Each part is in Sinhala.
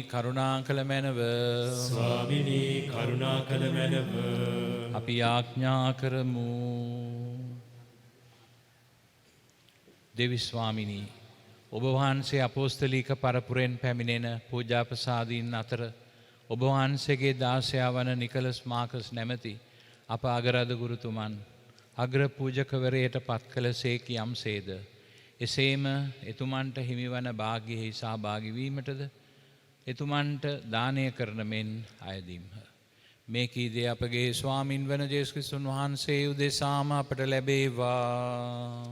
කරුණාකල මැනව ස්වාමිනී කරුණාකල මැනව අපි ආඥා කරමු. දෙවි ස්වාමිනී ඔබ වහන්සේ අපෝස්තලික පරපුරෙන් පැමිණෙන පූජාපසාදීන් අතර ඔබ වහන්සේගේ දාසයා වන නිකලස් මාකස් නැමැති අප අගරද ගුරුතුමන් අග්‍ර පූජකවරයට පත් කළ සේක යම්සේද එසේම එතුමන්ට හිමිවන භාග්‍යයෙහි සහභාගී වීමටද එතුමන්ට දානය කරන මෙන් අයදීම්හ. මේ කීදේ අපගේ ස්වාමින් වන ජේසුස් ක්‍රිස්තුන් වහන්සේ උදෙසාම අපට ලැබේවා.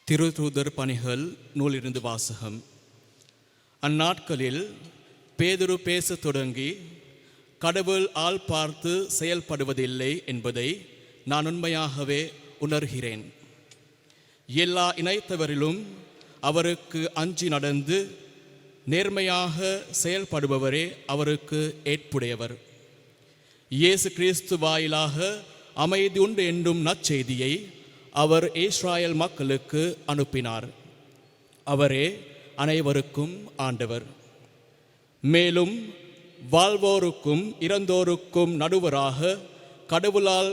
திருத்தூதர் பணிகள் நூலிருந்து வாசகம். அந்நாட்களில் பேதுரு பேசத் தொடங்கி கடவுள் ஆள் பார்த்து செயல்படுவதில்லை என்பதை நான் உண்மையாகவே உணர்கிறேன். எல்லா இணைத்தவரிலும் அவருக்கு அஞ்சி நடந்து நேர்மையாக செயல்படுபவரே அவருக்கு ஏற்புடையவர். இயேசு கிறிஸ்து வாயிலாக அமைதி உண்டு என்னும் நற்செய்தியை அவர் இஸ்ராயல் மக்களுக்கு அனுப்பினார். அவரே அனைவருக்கும் ஆண்டவர். மேலும் வாழ்வோருக்கும் இறந்தோருக்கும் நடுவராக கடவுளால்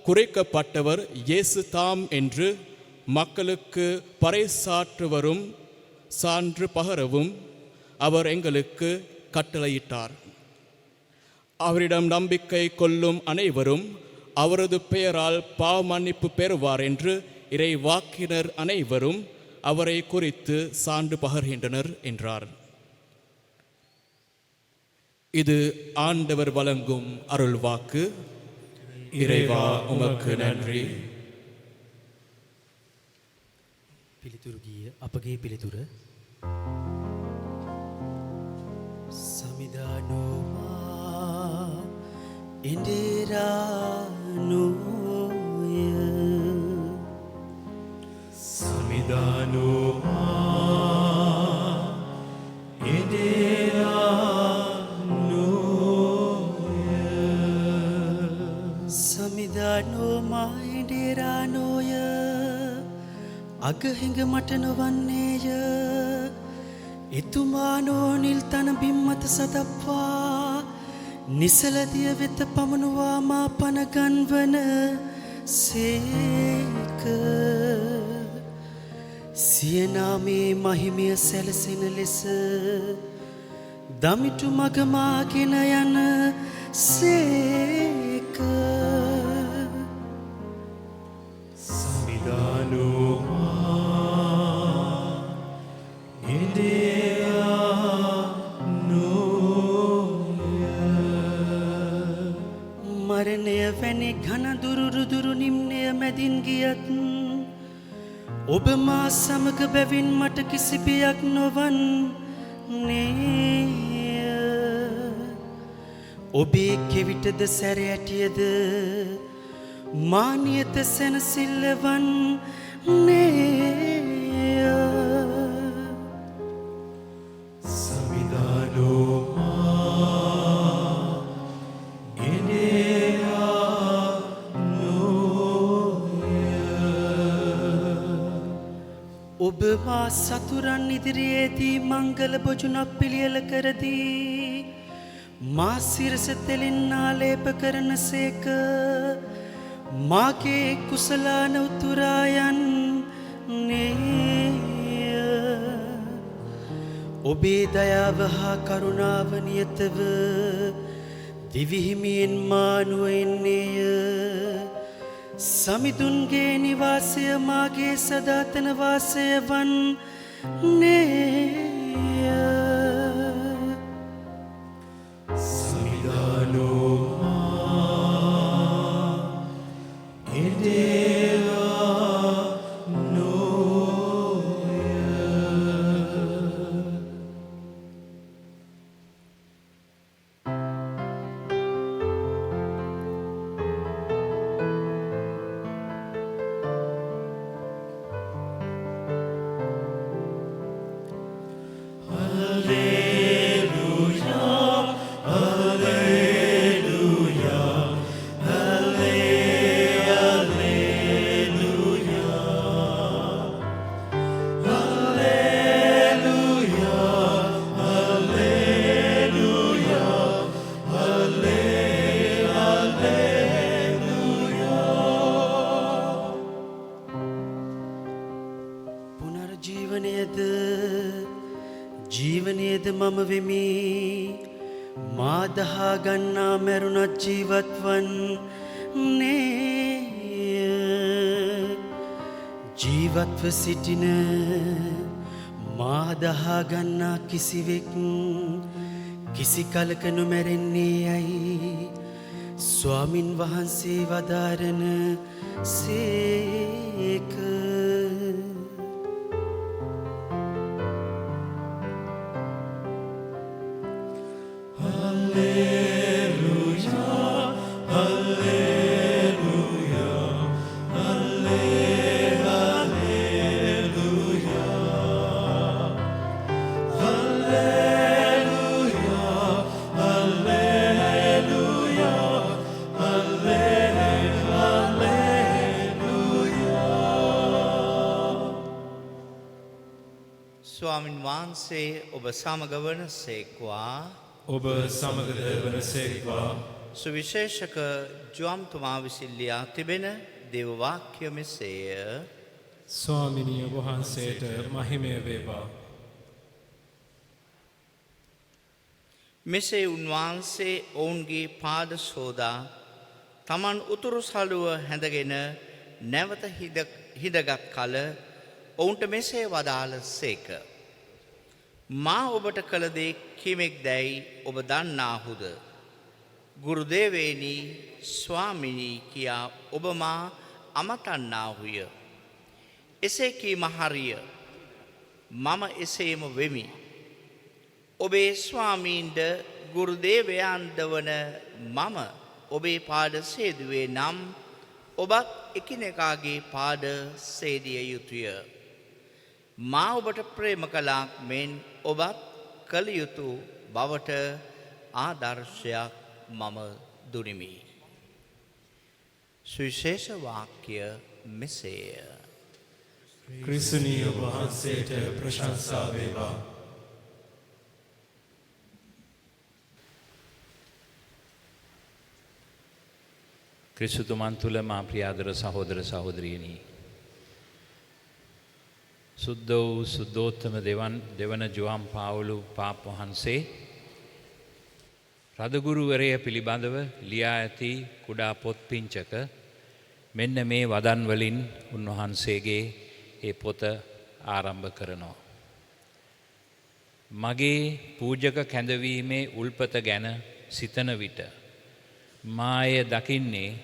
குறிக்கப்பட்டவர் இயேசு தாம் என்று மக்களுக்கு பறைசாற்றுவரும் சான்று பகரவும் அவர் எங்களுக்கு கட்டளையிட்டார். அவரிடம் நம்பிக்கை கொள்ளும் அனைவரும் அவரது பெயரால் பாவ மன்னிப்பு பெறுவார் என்று இறைவாக்கினர் அனைவரும் அவரை குறித்து சான்று பகர்கின்றனர் என்றார். இது ஆண்டவர் வழங்கும் அருள் வாக்கு. இறைவா உமக்கு நன்றி. පිළිතුරු ගිය අපගේ පිළිතුර සමිදානෝමා ඉන්දිරානෝය සමිදානෝමා සමිදානෝමා ඉන්දිරානෝය අගහිඟ මට නොවන්නේය එතුමානෝ නිල් තන බිම්මත සදප්වා නිසලදිය වෙත පමනුවා මා පනගන්වන සේක සියනාමේ මහිමිය සැලසෙන ලෙස දමිටු මගමාගෙන යන සේක මරණය වැනි ඝනදුරු රුදුරු නිම්නය මැදින් ගියත් ඔබ මා සමග බැවින් මට කිසි බියක් නොවන්නේය. ඔබේ කෙවිටද සැරයටියද මානියත සැනසිල්ල වන්නේය. ඔබ මා සතුරන් ඉදිරියේදී මංගල බොජුනක් පිළියෙල කරදී මා සිරස තෙලින් ආලේප කරන සේක මාගේ කුසලාන උතුරායන්නේය. ඔබේ දයාව හා කරුණාව නියතව දිවිහිමියෙන් මානුව එන්නේය. සමිඳුන්ගේ නිවාසය මාගේ සදාතන වාසය වන්නේය. ජීවනයේද මම වෙමි මා දහා ගන්නා මැරුණත් ජීවත් වන්නේය. ජීවත්ව සිටින මා දහා ගන්නා කිසිවෙක් කිසි කලක නොමැරෙන්නේ යයි ස්වාමින් වහන්සේ වදාරන සේක. Hallelujah. ස්වාමින් වහන්සේ ඔබ සමග වනසේක්වා. ඔබ සමගද වනසේක්වා. සුවිශේෂක ජුවම්තුමා විසින් ලියා තිබෙන දේව වාක්‍ය මෙසේය. ස්වාමිනිය වහන්සේට මහිමය වේවා. මෙසේ උන්වහන්සේ ඔවුන්ගේ පාද සෝදා තමන් උතුරු සළුව හැඳගෙන නැවත හිදගත් කල ඔවුන්ට මෙසේ වදාළ සේක. මා ඔබට කළ දේ කිමෙක් දැයි ඔබ දන්නාහුද. ගුරුදේවේනි ස්වාමිනී කියා ඔබ මා අමතන්නාහුය. එසේ කීම හරිය. මම එසේම වෙමි. ඔබේ ස්වාමීන්ද ගුරුදේවයන්ද වන මම ඔබේ පාද සේදුවේ නම් ඔබත් එකිනෙකාගේ පාද සේදිය යුතුය. මා ඔබට ප්‍රේම කළාක් මෙන් ඔබත් කළ යුතු බවට ආදර්ශයක් මම දුනිමි. සුවිශේෂ වාක්‍ය මෙසේය. ක්‍රිස්තුනීය වහන්සේට ප්‍රශංසා වේවා. ක්‍රිස්තුතුමන් තුළ මා ප්‍රියාදර සහෝදර සහෝදරියනි. සුද්ධ වූ සුද්ධෝත්තම දෙවන ජුවම් පාවුලු පාප් වහන්සේ රදගුරුවරය පිළිබඳව ලියා ඇති කුඩා පොත් පිංචක මෙන්න මේ වදන් වලින් උන්වහන්සේගේ ඒ පොත ආරම්භ කරනවා. මගේ පූජක කැඳවීමේ උල්පත ගැන සිතන විට මාය දකින්නේ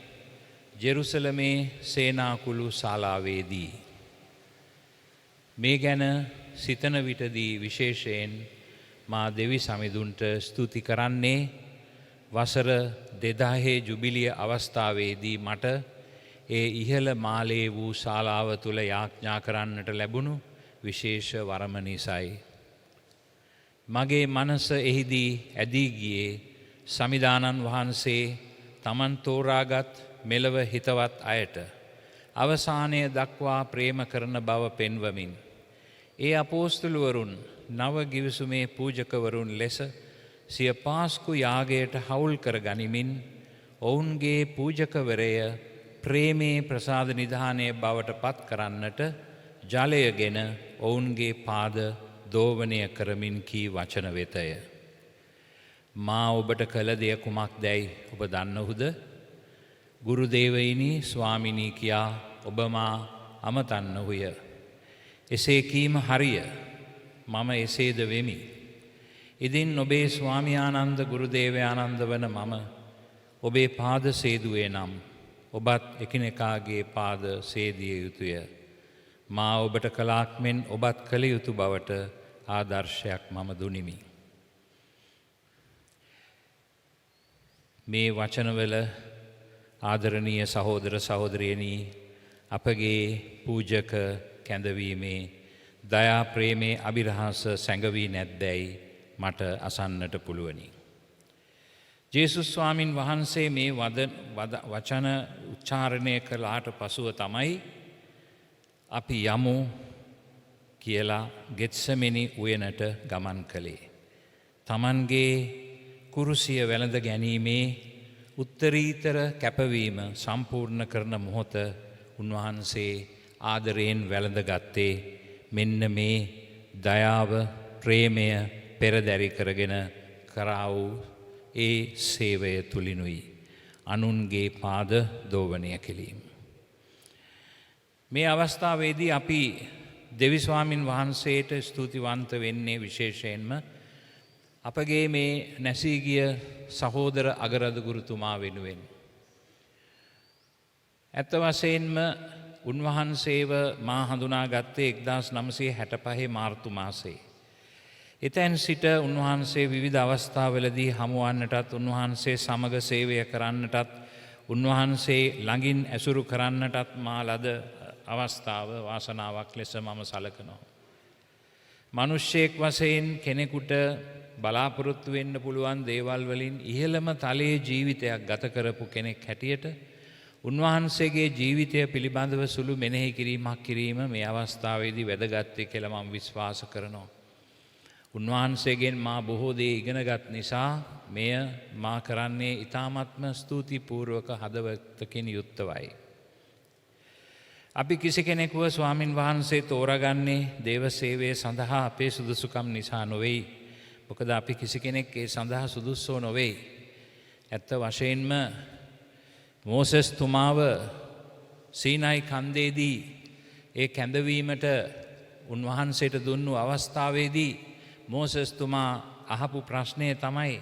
ජෙරුසලමේ සේනාකුළු ශාලාවේදී. මේ ගැන සිතන විටදී විශේෂයෙන් මා දෙවි සමිඳුන්ට ස්තුති කරන්නේ වසර 2000 ජුබිලිය අවස්ථාවේදී මට ඒ ඉහළ මාලේ වූ ශාලාව තුළ යාඥා කරන්නට ලැබුණු විශේෂ වරම නිසයි. මගේ මනස එහිදී ඇදී ගියේ සමිදානන් වහන්සේ තමන් තෝරාගත් මෙලව හිතවත් අයට අවසානය දක්වා ප්‍රේම කරන බව පෙන්වමින්. ඒ අපෝස්තුලවරුන් නව ගිවිසුමේ පූජකවරුන් ලෙස සිය පාස්කු යාගයට හවුල් කර ගනිමින් ඔවුන්ගේ පූජකවරය ප්‍රේමේ ප්‍රසාද නිධානය බවට පත් කරන්නට ජලයගෙන ඔවුන්ගේ පාද දෝවනය කරමින් කී වචන වෙතය. මා ඔබට කළ දෙය කුමක් දැයි ඔබ දන්නහුද? ගුරුදේවයිනි ස්වාමිනී කියා ඔබ මා අමතන්නහුය. එසේ කීම හරිය. මම එසේද වෙමි. ඉදින් ඔබේ ස්වාමියානන්ද ගුරුදේවයානන්ද වන මම ඔබේ පාද සේදුවේ නම් ඔබත් එකිනෙකාගේ පාද සේදිය යුතුය. මා ඔබට කලාක් මෙන් ඔබත් කළ යුතු බවට ආදර්ශයක් මම දුනිමි. මේ වචනවල ආදරණීය සහෝදර සහෝදරියනි අපගේ පූජක කැඳවීමේ දයා ප්‍රේමේ අභිරහස සැඟවී නැද්දැයි මට අසන්නට පුළුවනි. ජේසුස් ස්වාමින් වහන්සේ මේ වචන උච්චාරණය කළාට පසුව තමයි අපි යමු කියලා ගෙත්සෙමනි උයනට ගමන් කළේ. තමන්ගේ කුරුසිය වැළඳ ගැනීමේ උත්තරීතර කැපවීම සම්පූර්ණ කරන මොහොත උන්වහන්සේ ආදරයෙන් වැළඳගත්තේ මෙන්න මේ දයාව ප්‍රේමය පෙරදැරි කරගෙන කරා වූ ඒ සේවය තුලිනුයි. අනුන්ගේ පාද දෝවනය කිරීම. මේ අවස්ථාවේදී අපි දෙවි ස්වාමින් වහන්සේට ස්තුතිවන්ත වෙන්නේ විශේෂයෙන්ම අපගේ මේ නැසී ගිය සහෝදර අගරද ගුරුතුමා වෙනුවෙන්. ඇත්ත වශයෙන්ම උන්වහන්සේව මා හඳුනාගත්තේ 1965 මාර්තු මාසයේ. එතැන් සිට උන්වහන්සේ විවිධ අවස්ථාවලදී හමුවන්නටත් උන්වහන්සේ සමග සේවය කරන්නටත් උන්වහන්සේ ළඟින් ඇසුරු කරන්නටත් මා ලද අවස්ථාව වාසනාවක් ලෙස මම සලකනවා. මිනිස්සෙක් වශයෙන් කෙනෙකුට බලාපොරොත්තු වෙන්න පුළුවන් දේවල් වලින් ඉහළම තලයේ ජීවිතයක් ගත කරපු කෙනෙක් හැටියට උන්වහන්සේගේ ජීවිතය පිළිබඳව සුළු මෙනෙහි කිරීමක් කිරීම මේ අවස්ථාවේදී වැදගත් කියලා මම විශ්වාස කරනවා. උන්වහන්සේගෙන් මා බොහෝ දේ ඉගෙනගත් නිසා මෙය මා කරන්නේ ඊ타ත්ම ස්තුතිපූර්වක හදවතකින් යුක්තවයි. අපි කිසි කෙනෙකුව ස්වාමින් වහන්සේ තෝරාගන්නේ දේව සේවය සඳහා අපේ සුදුසුකම් නිසා නොවේ. මොකද අපි කිසි කෙනෙක් ඒ සඳහා සුදුස්සෝ නොවේ. ඇත්ත වශයෙන්ම මෝසෙස් තුමාව සීනයි කන්දේදී ඒ කැඳවීමට උන්වහන්සේට දුන්නු අවස්ථාවේදී මෝසෙස් තුමා අහපු ප්‍රශ්නය තමයි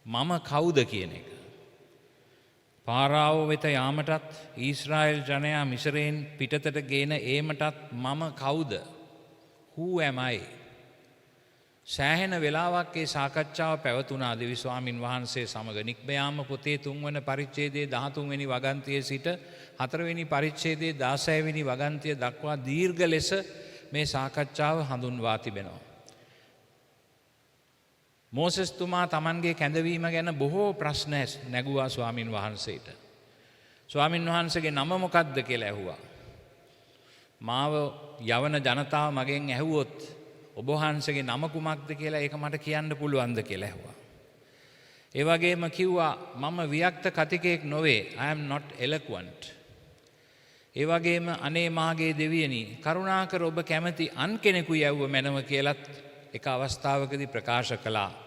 මම කවුද කියන එක. පාරාවෝ වෙත යාමටත් ඊශ්‍රායෙල් ජනයා මිසරයෙන් පිටතට ගේන ඒමටත් මම කවුද? Who am I? සෑහෙන වෙලාවක් ඒ සාකච්ඡාව පැවතුණා දෙවි ස්වාමින් වහන්සේ සමග. නික්බයාම පොතේ 3 වන පරිච්ඡේදයේ 13 වෙනි වගන්තියේ සිට 4 වෙනි පරිච්ඡේදයේ 16 වෙනි වගන්තිය දක්වා දීර්ඝ ලෙස මේ සාකච්ඡාව හඳුන්වා තිබෙනවා. මෝසෙස් තුමා තමන්ගේ කැඳවීම ගැන බොහෝ ප්‍රශ්න නැගුවා ස්වාමින් වහන්සේට. ස්වාමින් වහන්සේගේ නම මොකක්ද කියලා ඇහුවා. මාව යවන ජනතාව මගෙන් ඇහුවොත් ඔබ වහන්සේගේ නම කුමක්ද කියලා ඒක මට කියන්න පුළුවන්ද කියලා ඇහුවා. ඒ වගේම කිව්වා මම වික්ත කතිකයෙක් නොවේ. I am not eloquent. ඒ වගේම අනේ මාගේ දෙවියනි කරුණාකර ඔබ කැමති අන් කෙනෙකු යවුව මැනව කියලත් එක අවස්ථාවකදී ප්‍රකාශ කළා.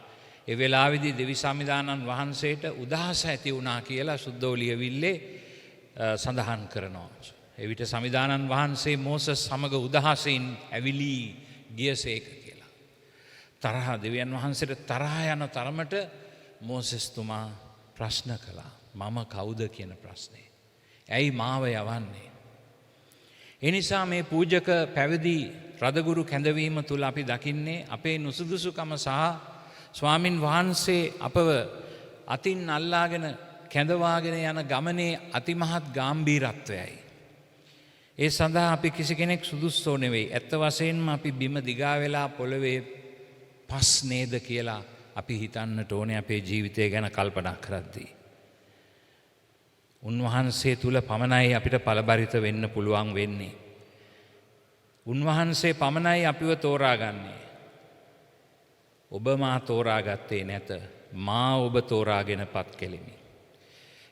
ඒ වෙලාවේදී දෙවි සමිදානන් වහන්සේට උදහස ඇති වුණා කියලා සුද්ධෝලියවිල්ලේ සඳහන් කරනවා. එවිට සමිදානන් වහන්සේ මෝසස් සමග උදහසින් ඇවිලී ගියසේක කියලා. තරහ දෙවියන් වහන්සේට තරහ යන තරමට මෝසෙස් තුමා ප්‍රශ්න කළා. මම කවුද කියන ප්‍රශ්නේ. ඇයි මාව යවන්නේ? එනිසා මේ පූජක පැවිදි රදගුරු කැඳවීම තුල අපි දකින්නේ අපේ නුසුදුසුකම සහ ස්වාමින් වහන්සේ අපව අතින් අල්ලාගෙන කැඳවාගෙන යන ගමනේ අතිමහත් ගැඹීරත්වයයි. ඒ සඳහා අපි කිසි කෙනෙක් සුදුස්සෝ නෙවෙයි. ඇත්ත වශයෙන්ම අපි බිම දිගා වෙලා පොළවේ පස් නේද කියලා අපි හිතන්නට ඕනේ අපේ ජීවිතය ගැන කල්පනා කරද්දී. උන්වහන්සේ තුල පමණයි අපිට පළබරිත වෙන්න පුළුවන් වෙන්නේ. උන්වහන්සේ පමණයි අපිව තෝරාගන්නේ. ඔබ මා තෝරාගත්තේ නැත. මා ඔබ තෝරාගෙන පත් කෙලිමි.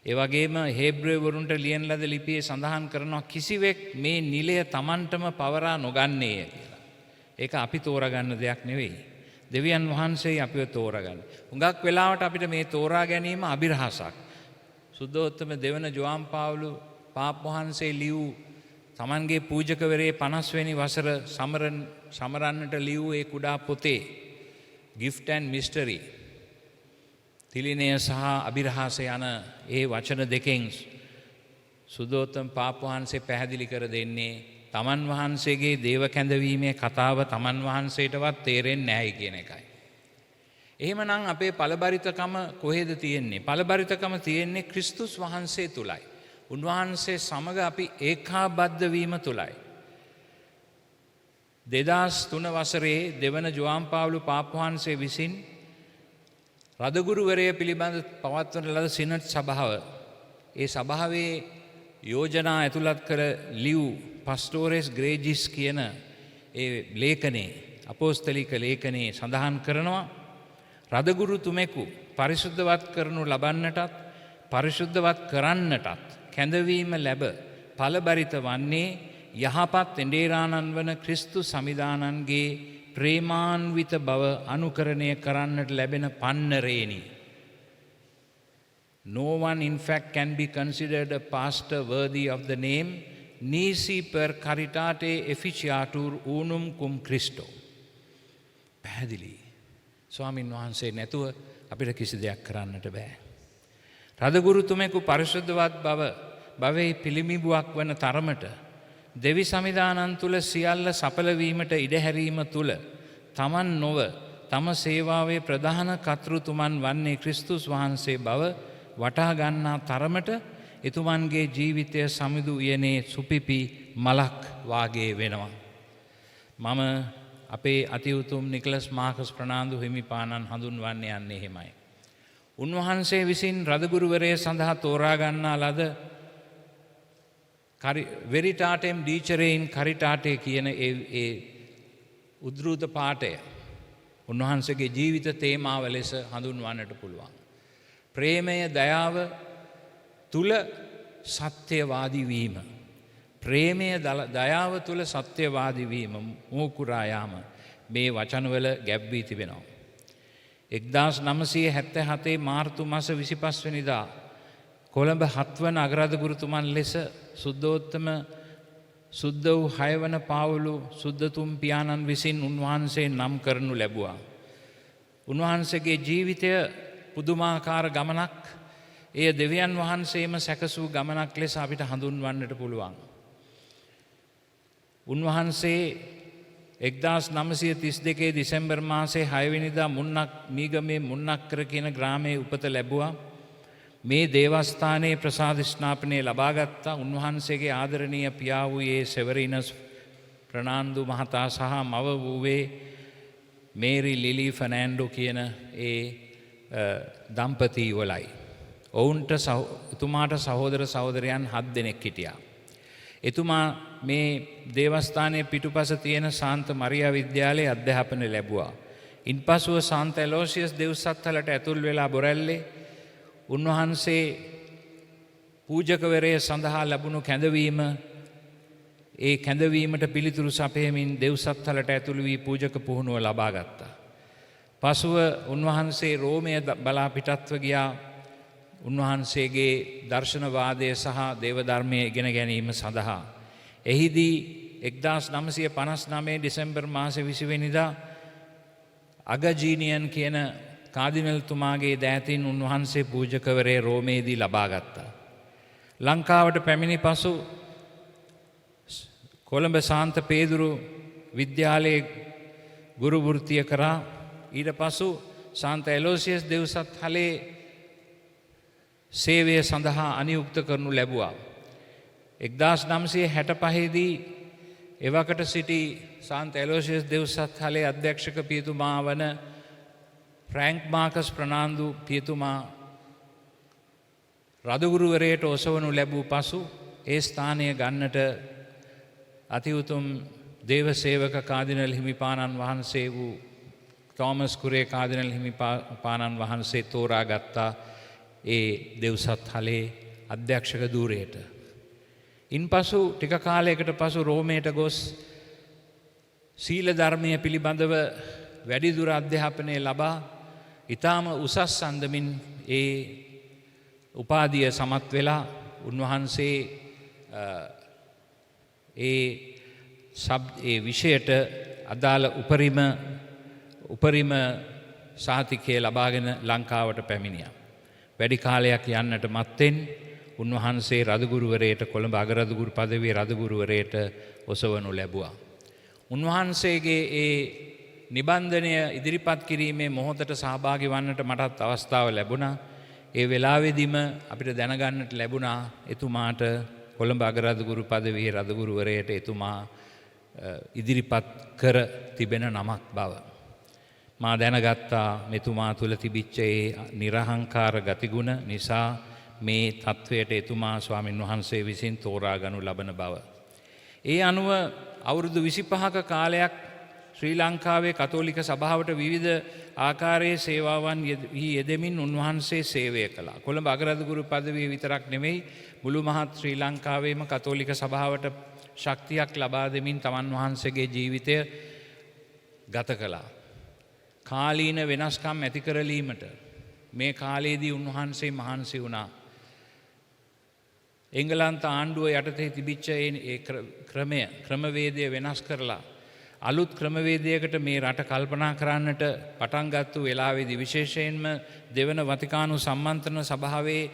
ඒ වගේම හේබ්‍රේවරුන්ට ලියන ලද ලිපියේ සඳහන් කරනවා කිසිවෙක් මේ නිලය Tamanටම පවරා නොගන්නේය කියලා. ඒක අපි තෝරාගන්න දෙයක් නෙවෙයි. දෙවියන් වහන්සේ අපිව තෝරාගන්න. හුඟක් වෙලාවට අපිට මේ තෝරා ගැනීම අභිරහසක්. සුද්ධෝත්තම දෙවන ජෝවාන් පාවුලු පාප් වහන්සේ ලියූ තමන්ගේ පූජකවරේ 50 වෙනි වසර සමරන්නට ලියූ ඒ කුඩා පොතේ gift and mystery තිලිනය සහ අභිරහස යන ඒ වචන දෙකෙන් සුද්ධෝත්තම පාප් වහන්සේ පැහැදිලි කර දෙන්නේ තමන් වහන්සේගේ දේව කැඳවීමේ කතාව තමන් වහන්සේටවත් තේරෙන්නේ නැහැ කියන එකයි. එහෙමනම් අපේ පළබරිතකම කොහෙද තියෙන්නේ? පළබරිතකම තියෙන්නේ ක්‍රිස්තුස් වහන්සේ තුලයි. උන්වහන්සේ සමග අපි ඒකාබද්ධ වීම තුලයි. 2003 වසරේ දෙවන ජෝවාන් පාවුලු පාප් වහන්සේ විසින් රදගුරුවරය පිළිබඳ පවත්වන ලද සිනඩ් සභාව ඒ සභාවේ යෝජනා ඇතුළත් කර ලියූ පස්ටෝරෙස් ග්‍රේජිස් කියන ඒ ලේඛනයේ අපෝස්තලික ලේඛනයේ සඳහන් කරනවා රදගුරු තුමෙකු පරිශුද්ධවත් කරනු ලබන්නටත් පරිශුද්ධවත් කරන්නටත් කැඳවීම ලැබ ඵලබරිත වන්නේ යහපත් එඬේරාණන් වන ක්‍රිස්තු සමිදානන්ගේ ප්‍රේමාන්විත බව අනුකරණය කරන්නට ලැබෙන පන්නරේනි. No one in fact can be considered a pastor worthy of the name nisi per caritate efficiatur unum cum Christo. පැහැදිලි. ස්වාමින් වහන්සේ නැතුව අපිට කිසි දෙයක් කරන්නට බෑ. රදගුරුතුමෙකු පරිශුද්ධවත් භවෙහි පිළිමිබුවක් වන තරමට දෙවි සමිදානන් තුළ සියල්ල සඵල වීමට ඉඩහැරීම තුළ තමන් නොව තම සේවාවේ ප්‍රධාන කර්තෘතුමන් වන්නේ ක්‍රිස්තුස් වහන්සේ බව වටහා ගන්නා තරමට එතුමන්ගේ ජීවිතය සමිඳු උයනේ සුපිපි මලක් වාගේ වෙනවා. මම අපේ අතිඋතුම් නිකලස් මාකස් ප්‍රනාන්දු හිමිපාණන් හඳුන්වන්නේ යන්නේ එහෙමයි. උන්වහන්සේ විසින් රදගුරුවරය සඳහා තෝරා ගන්නා ලද වෙරිටාටෙම් ඩීචරේයින් කරිටාටේ කියන ඒ උද්ෘත පාඨය උන්වහන්සේගේ ජීවිත තේමාව ලෙස හඳුන්වන්නට පුළුවන්. ප්‍රේමය දයාව තුල සත්‍යවාදී වීම. ප්‍රේමය දයාව තුල සත්‍යවාදී වීම මෝකුරා යාම මේ වචනවල ගැබ් වී තිබෙනවා. 1977 මාර්තු මාස 25 වෙනිදා කොළඹ 7 වන අගරාධගුරුතුමන් ලෙස සුද්ධෝත්තම සුද්ධ වූ 6 වන පාවුලු සුද්ධතුම් පියාණන් විසින් උන්වහන්සේ නම් කරනු ලැබුවා. උන්වහන්සේගේ ජීවිතය පුදුමාකාර ගමනක්. එය දෙවියන් වහන්සේම සැකසූ ගමනක් ලෙස අපිට හඳුන්වන්නට පුළුවන්. උන්වහන්සේ 1932 දෙසැම්බර් මාසයේ 6 වෙනිදා මීගමේ මුන්නක්කර කියන ග්‍රාමයේ උපත ලැබුවා. මේ දේවස්ථානයේ ප්‍රසාද ස්නාපනය ලබාගත්තා. උන්වහන්සේගේ ආදරණීය පියා වූයේ සෙවරිනස් ප්‍රනාන්දු මහතා සහ මව වූවේ මේරි ලිලි ෆර්නෑන්ඩෝ කියන ඒ දම්පතිවලයි. ඔවුන්ට එතුමාට සහෝදර සහෝදරයන් 7 දෙනෙක් හිටියා. එතුමා මේ දේවස්ථානයේ පිටුපස තියෙන සාන්ත මරියා විද්‍යාලයේ අධ්‍යාපනය ලැබුවා. ඉන්පසුව සාන්ත ඇලෝසියස් දෙව්සත්හලට ඇතුල් වෙලා බොරැල්ලේ උන්වහන්සේ පූජකවරය සඳහා ලැබුණු කැඳවීම ඒ කැඳවීමට පිළිතුරු සපයමින් දෙව්සත්හලට ඇතුළු වී පූජක පුහුණුව ලබා ගත්තා. පසුව උන්වහන්සේ රෝමය බලා පිටත්ව ගියා. උන්වහන්සේගේ දර්ශනවාදය සහ දේවධර්මය ඉගෙන ගැනීම සඳහා. එහිදී 1959 දෙසැම්බර් මාස 20 වෙනිදා අගජීනියන් කියන කාදිනල්තුමාගේ දෑතින් උන්වහන්සේ පූජකවරේ රෝමේදී ලබා ගත්තා. ලංකාවට පැමිණි පසු කොළඹ සාන්ත පේදුරු විද්‍යාලයේ ගුරු වෘත්තිය කරා. ඊට පසු සාන්ත ඇලෝසියස් දෙව්සත්හලේ සේවය සඳහා අනියුක්ත කරනු ලැබුවා. 1965 දී එවකට සිටි සාන්ත ඇලෝසියස් දෙව්සත්හලේ අධ්‍යක්ෂක පියතුමා වන ෆ්‍රැන්ක් මාකස් ප්‍රනාන්දු පියතුමා රදගුරුවරයට ඔසවනු ලැබූ පසු ඒ ස්ථානය ගන්නට අතිඋතුම් දේවසේවක කාදිනල් හිමිපාණන් වහන්සේ වූ තෝමස් කුරේ කාදිනල් හිමිපාණන් වහන්සේ තෝරා ගත්තා ඒ දෙව්සත්හලේ අධ්‍යක්ෂක ධූරයට. ඉන්පසු ටික කාලයකට පසු රෝමයට ගොස් සීල ධර්මය පිළිබඳව වැඩිදුර අධ්‍යාපනය ලබා ඊටාම උසස් අන්දමින් ඒ උපාධිය සමත් වෙලා උන්වහන්සේ ඒ විෂයට අදාළ උපරිම සහතිකය ලබාගෙන ලංකාවට පැමිණියා. වැඩි කාලයක් යන්නට මත්තෙන් උන්වහන්සේ රදගුරුවරයට කොළඹ අගරදගුරු පදවිය රදගුරුවරයට ඔසවනු ලැබුවා. උන්වහන්සේගේ ඒ නිබන්ධනය ඉදිරිපත් කිරීමේ මොහොතට සහභාගී වන්නට මටත් අවස්ථාව ලැබුණා. ඒ වෙලාවෙදිම අපිට දැනගන්නට ලැබුණා එතුමාට කොළඹ අගරදගුරු පදවියේ රදගුරුවරයට එතුමා ඉදිරිපත් කර තිබෙන නමක් බව. මා දැනගත්තා මෙතුමා තුළ තිබිච්ච ඒ නිර්හංකාර ගතිගුණ නිසා මේ තත්වයට එතුමා ස්වාමින් වහන්සේ විසින් තෝරා ගනු ලබන බව. ඒ අනුව අවුරුදු 25ක කාලයක් ශ්‍රී ලංකාවේ කතෝලික සභාවට විවිධ ආකාරයේ සේවාවන් යෙදෙමින් උන්වහන්සේ සේවය කළා. කොළඹ අගරදගුරු පදවිය විතරක් නෙමෙයි මුළු මහත් ශ්‍රී ලංකාවේම කතෝලික සභාවට ශක්තියක් ලබා දෙමින් තමන් වහන්සේගේ ජීවිතය ගත කළා. කාලීන වෙනස්කම් ඇති කරලීමට මේ කාලයේදී උන්වහන්සේ මහන්සි වුණා. එංගලන්ත ආණ්ඩුව යටතේ තිබිච්ච ඒ ක්‍රමවේදය වෙනස් කරලා අලුත් ක්‍රමවේදයකට මේ රට කල්පනා කරන්නට පටන් ගත්තු වෙලාවේදී විශේෂයෙන්ම දෙවන වතිකානු සම්මන්ත්‍රණ සභාවේ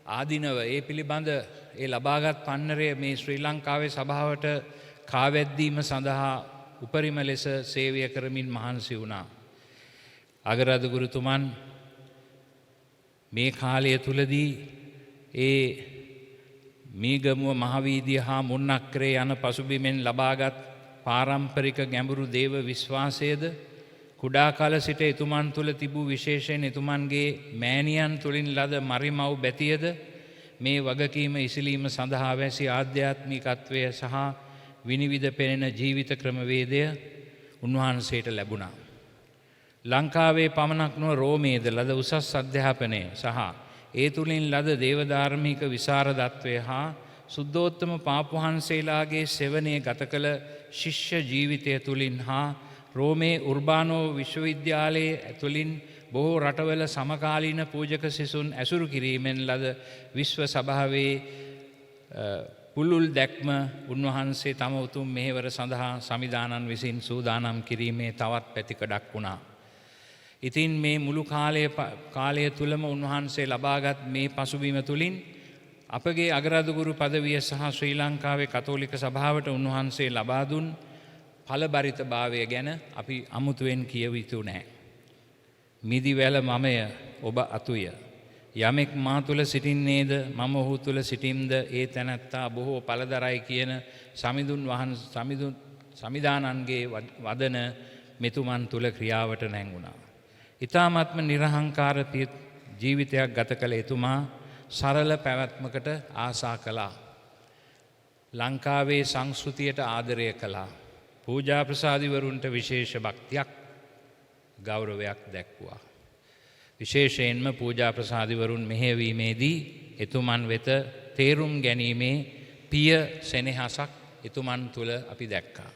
ආධිනව ඒ පිළිබඳ ඒ ලබාගත් පන්නරය මේ ශ්‍රී ලංකාවේ සභාවට කාවැද්දීම සඳහා උපරිම ලෙස සේවය කරමින් මහන්සි වුණා. අගරාධගුරුතුමන් මේ කාලය තුලදී ඒ මීගමුව මහවීදිය හා මුන්නක්කරේ යන පසුබිමෙන් ලබාගත් පාරම්පරික ගැඹුරු දේව විශ්වාසයද කුඩා කාල සිට එතුමන් තුළ තිබූ විශේෂයෙන් එතුමන්ගේ මෑණියන් තුළින් ලද මරිමව් බැතියද මේ වගකීම ඉසිලීම සඳහා වැසි ආධ්‍යාත්මිකත්වය සහ විනිවිද පෙනෙන ජීවිත ක්‍රමවේදය උන්වහන්සේට ලැබුණා. ලංකාවේ පමණක් නොව රෝමේද ලද උසස් අධ්‍යාපනය සහ ඒ තුළින් ලද දේවධාර්මික විසරදත්වය හා සුද්ධෝත්තම පාපුහන්සේලාගේ සෙවනය ගත කළ ශිෂ්‍ය ජීවිතය තුළින් හා රෝමේ උර්බානෝ විශ්වවිද්‍යාලයේ ඇතුළින් බොහෝ රටවල සමකාලීන පූජක සිසුන් ඇසුරු කිරීමෙන් ලද විශ්ව සභාවේ පුළුල් දැක්ම උන්වහන්සේ තම උතුම් මෙහෙවර සඳහා සමිදානන් විසින් සූදානම් කිරීමේ තවත් පැතිකඩක් වුණා. ඉතින් මේ මුළු කාලය තුළම උන්වහන්සේ ලබාගත් මේ පසුබිම තුළින් අපගේ අගරාදුගුරු පදවිය සහ ශ්‍රී ලංකාවේ කතෝලික සභාවට උන්වහන්සේ ලබා දුන් ඵලබරිත භාවය ගැන අපි අමුතුවෙන් කියව යුතු නැහැ. මිදිවැල මමය ඔබ අතුය. යමෙක් මා තුළ සිටින්නේද මම ඔහු තුළ සිටිම්ද ඒ තැනැත්තා බොහෝ ඵලදරයි කියන සමිදානන්ගේ වදන මෙතුමන් තුළ ක්‍රියාවට නැංගුණා. ඉතාමත්ම නිර්හංකාර ජීවිතයක් ගත කළ එතුමා සරල පැවැත්මකට ආසා කළා. ලංකාවේ සංස්කෘතියට ආදරය කළා. පූජා ප්‍රසාදිවරුන්ට විශේෂ භක්තියක් ගෞරවයක් දැක්වුවා. විශේෂයෙන්ම පූජා ප්‍රසාදිවරුන් මෙහෙයවීමේදී එතුමන් වෙත තේරුම් ගැනීමේ පිය සෙනෙහසක් එතුමන් තුළ අපි දැක්කා.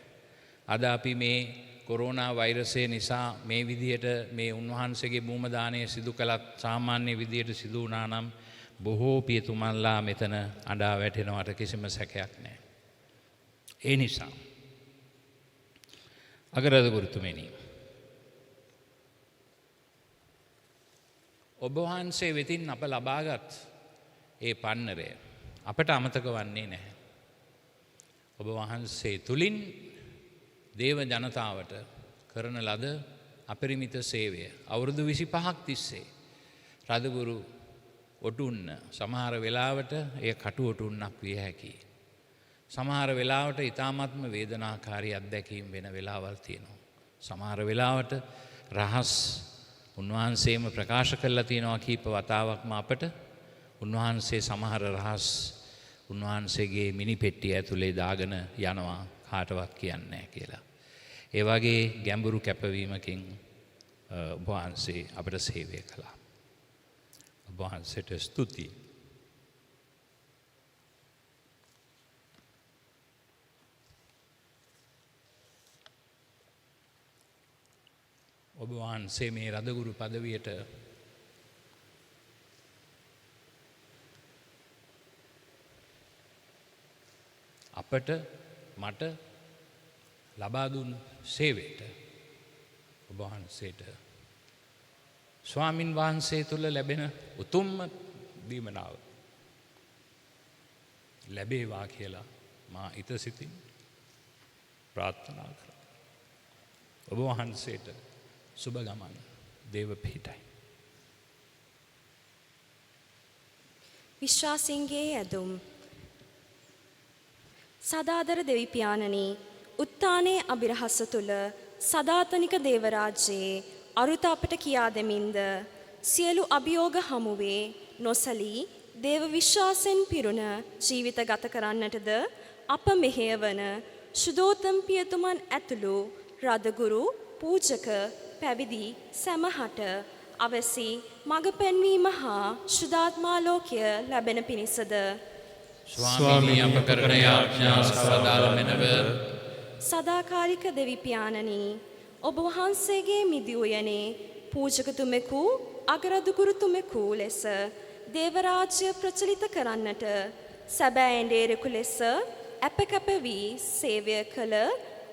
අද අපි මේ කොරෝනා වෛරසය නිසා මේ විදියට මේ උන්වහන්සේගේ භූමදානය සිදු කළත් සාමාන්‍ය විදියට සිදු වුණා නම් බොහෝ පියතුමන්ලා මෙතන අඬා වැටෙනවට කිසිම සැකයක් නැහැ. ඒ නිසා අගරාදුගුරුතුමනි, ඔබ වහන්සේ වෙතින් අප ලබාගත් ඒ පන්නරය අපට අමතක වන්නේ නැහැ. ඔබ වහන්සේ තුලින් දේව ජනතාවට කරන ලද අපරිමිත සේවය අවුරුදු 25ක් තිස්සේ රදගුරු ඔටුන්න සමහර වෙලාවට එය කටු ඔටුන්නක් විය හැකියි. සමහර වෙලාවට ඊ타ත්ම වේදනාකාරී අත්දැකීම් වෙන වෙලාවල් තියෙනවා. සමහර වෙලාවට රහස් උන්වහන්සේම ප්‍රකාශ කරලා තියෙනවා කීප වතාවක්ම අපට උන්වහන්සේ සමහර රහස් උන්වහන්සේගේ මිනි පෙට්ටිය ඇතුලේ දාගෙන යනවා කාටවත් කියන්නේ නැහැ කියලා. ඒ වගේ ගැඹුරු කැපවීමකින් ඔබ වහන්සේ අපට සේවය කළා. ඔබ වහන්සේට ස්තුතියි. ඔබ වහන්සේ මේ රදගුරු පදවියට අපට මට ලබා දුන් සේවයට ඔබ වහන්සේට ස්වාමින් වහන්සේ තුළ ලැබෙන උතුම්ම දීමනාව ලැබේවා කියලා මා ඊට සිතින් ප්‍රාර්ථනා කරා. ඔබ වහන්සේට සුබ ගමන් දේව පිහිටයි. විශ්වාසින්ගේ ඇදුම්. සදාදර දෙවිපියාණනි, උත්තානයේ අභිරහස තුල සදාතනික දේවරාජ්‍යයේ අරුත අපට කියා දෙමින්ද සියලු අභියෝග හමුවේ නොසලී දේව විශ්වාසෙන් පිරුණ ජීවිත ගත කරන්නටද අප මෙහෙයවන සුදෝතම් පියතුමන් ඇතුළු රදගුරු පූජක පැවිදි සමහට අවසි මඟ පෙන්වීම හා ශුද්ධාත්මාලෝකය ලැබෙන පිණිසද ස්වාමී අප කරන යාඥා සදාල මෙනව සදාකාලික දෙවිපියාණනි, ඔබ වහන්සේගේ මිදි උයනේ පූජකතුමෙකු අගරදුගුරුතුමෙකු ලෙස දේවරාජ්‍ය ප්‍රචලිත කරන්නට සැබෑ එඬේරෙකු ලෙස අපකප වී සේවය කළ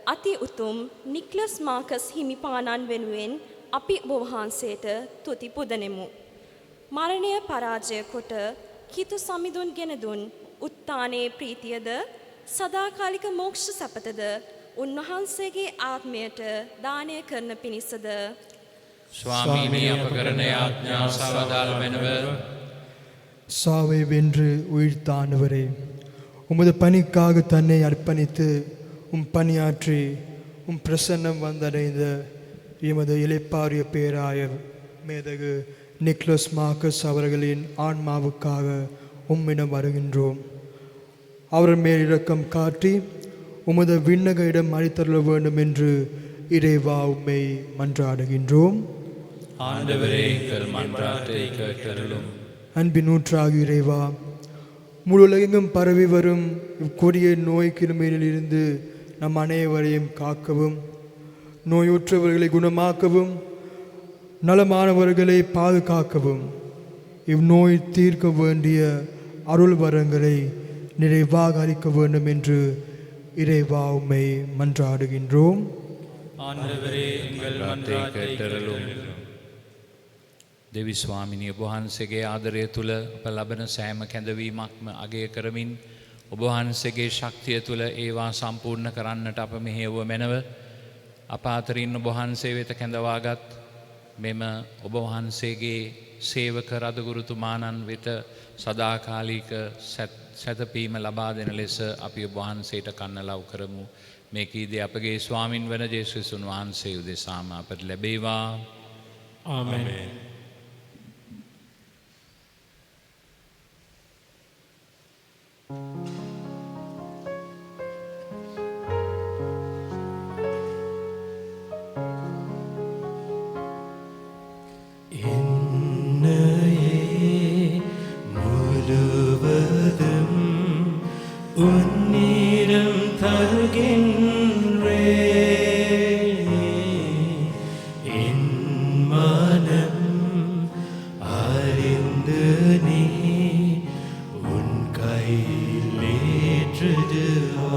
අති උතුම් නික්ලස් මාකස් හිමිපාණන් වෙනුවෙන් අපි ඔබ වහන්සේට තුති පුදනෙමු. මරණය පරාජය කොට කිතු සමිඳුන් ගෙන දුන් උත්තානයේ ප්‍රීතියද සදාකාලික මෝක්ෂ සපතද උන්වහන්සේගේ ආත්මයට දානය කරන පිණිසද சுவாமி අප කරන යාඥා සවදාල මෙනව சாவை வென்று உயிர்த்தானவரே, உமது பணிக்காக தன்னை அர்ப்பணித்து பணியாற்றி பிரசன்னம் வந்தடைந்த எமது இளைப்பாறிய பேராயர் மேதகு நிக்லஸ் மார்க்கஸ் அவர்களின் ஆன்மாவுக்காக உம்மிடம் வருகின்றோம். அவர் மேல் இரக்கம் காட்டி உமது விண்ணக இடம் அளித்தருள வேண்டும் என்று இறைவா உம்மை மன்றாடுகின்றோம். ஆண்டவரே எங்கள் மன்றாட்டை கேட்டருளும். அன்பின் ஊற்றாக இறைவா, முழு உலகெங்கும் பரவி வரும் இக்கொடிய நோய் கிருமியிலிருந்து நம் அனைவரையும் காக்கவும், நோயுற்றவர்களை குணமாக்கவும், நலமானவர்களை பாதுகாக்கவும், இந்நோய் தீர்க்க வேண்டிய அருள் வரங்களை நிறைவாக அளிக்க வேண்டும் என்று இறைவா உம்மை மன்றாடுகின்றோம். ආණ්ඩවරේ එங்கள் මන්ත්‍රාටை கேட்டருளும். දෙවි ස්වාමිනිය ඔබ වහන්සේගේ ආදරය තුළ අප ලබන සෑම කැඳවීමක්ම අගය කරමින් ඔබ වහන්සේගේ ශක්තිය තුළ ඒවා සම්පූර්ණ කරන්නට අප මෙහෙයව මැනව අප අතරින් ඔබ වහන්සේ වෙත කැඳවාගත් මෙම ඔබ වහන්සේගේ සේවක රදගුරුතුමාණන් වෙත සදාකාලික සැතපීම ලබා දෙන ලෙස අපි ඔබ වහන්සේට කන්නලව් කරමු. මේකීදී අපගේ ස්වාමින් වන ජේසුස්න් වහන්සේ උදෙසාම අපට ලැබේවා. ආමෙන්. உன்னிடம் தருகின்றே என் மனம் அறிந்து நீ உன் கையில் ஏற்றுதுவாய்.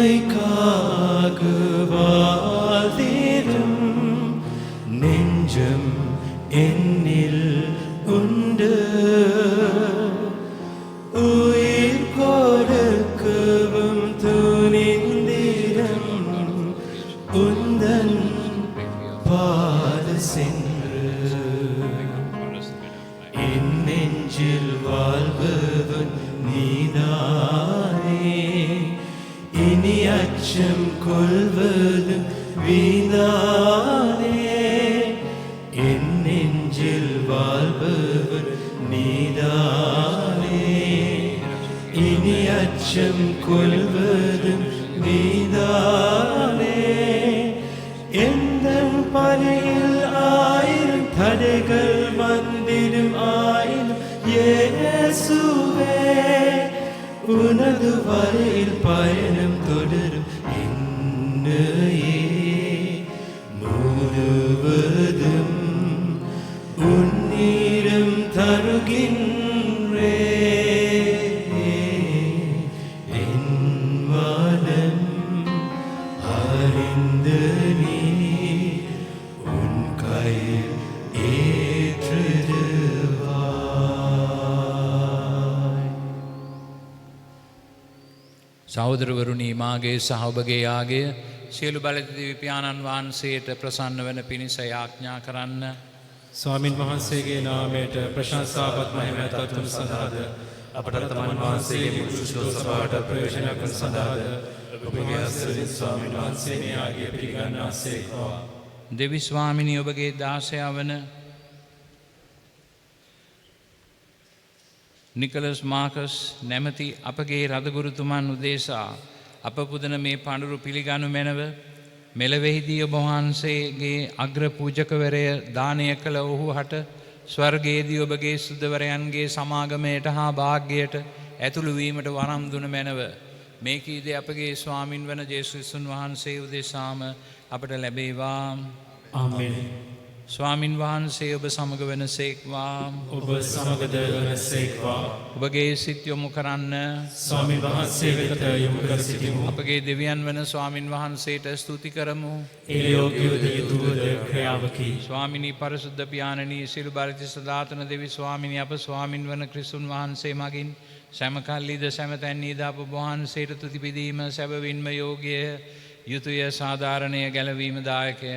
உண்மைக்காக வாழ்ந்திடும் நெஞ்சம் என்னில் உண்டு, உயிர் கொடுக்கவும் துணிந்திடும் உந்தன் பாத சென்று என் நெஞ்சில் வாழ்பவன் நீதானே. இனி அச்சம் கொள்வது வீணானே, என் நெஞ்சில் வாழ்பவன் நீதானே. இனி அச்சம் கொள்வது வீணானே. எந்தன் பணியில் ஆயிரம் தடைகள் வந்திடும் ஆயினும் இயேசுவே உனது வரையில் பயணம் தொடரும் என்னையே முழுவதும் உன்னிடம் தருகின்றே. என் மனம் அறிந்து நீ உன் கையில் ஏற்றுதுவாய். සහෝදරවරුනි මාගේ සහ ඔබගේ යාගය සියලු බලධාරී පියාණන් වහන්සේට ප්‍රසන්න වන පිණිස යාඥා කරන්න. ස්වාමින් වහන්සේගේ නාමයට ප්‍රශංසාවත් මහිමයත් අත්තුන් සඳහාද අපට තමන් වහන්සේගේ මුළු ශුද්ධ සභාවට ප්‍රයෝජනයක් වන සඳහාද ඔබගේ හස්තයෙන් ස්වාමින් වහන්සේ මේ ආගිය පිළිගන්නාසේකවා. දෙවි ස්වාමිනී ඔබගේ දාසයා වන නිකලස් මාකස් නැමැති අපගේ රදගුරුතුමන් උදෙසා අප පුදන මේ පඬුරු පිළිගනු මැනව මෙලොවෙහිදී ඔබ වහන්සේගේ අග්‍ර පූජකවරය දානය කළ ඔහු හට ස්වර්ගයේදී ඔබගේ සුදවරයන්ගේ සමාගමයට හා භාග්‍යයට ඇතුළු වීමට වරම් දුන මැනව මේකීදී අපගේ ස්වාමින් වන ජේසුස්න් වහන්සේ උදෙසාම අපට ලැබේවා. ආමෙන්. ස්වාමින් වහන්සේ ඔබ සමග වනසේක්වා. ඔබ සමගද වනසේක්වා. ඔබගේ සිත් යොමු කරන්න ස්වාමින් වහන්සේ වෙත යොමු කර සිටිමු. අපගේ දෙවියන් වන ස්වාමින් වහන්සේට ස්තුති කරමු. ඒ යෝග්‍යද යුතුයද ක්‍රියාවකි. ස්වාමිනී පරිසුද්ධ පියාණනී සියලු බරිත සදාතන දෙවි ස්වාමිනී අප ස්වාමින් වන ක්‍රිස්තුන් වහන්සේ මගින් සෑම කල්ලිද සෑම තැන්හිද අප වහන්සේට තුති පිදීම සැබවින්ම යෝග්‍ය යුතුය සාධාරණය ගැලවීම දායකය.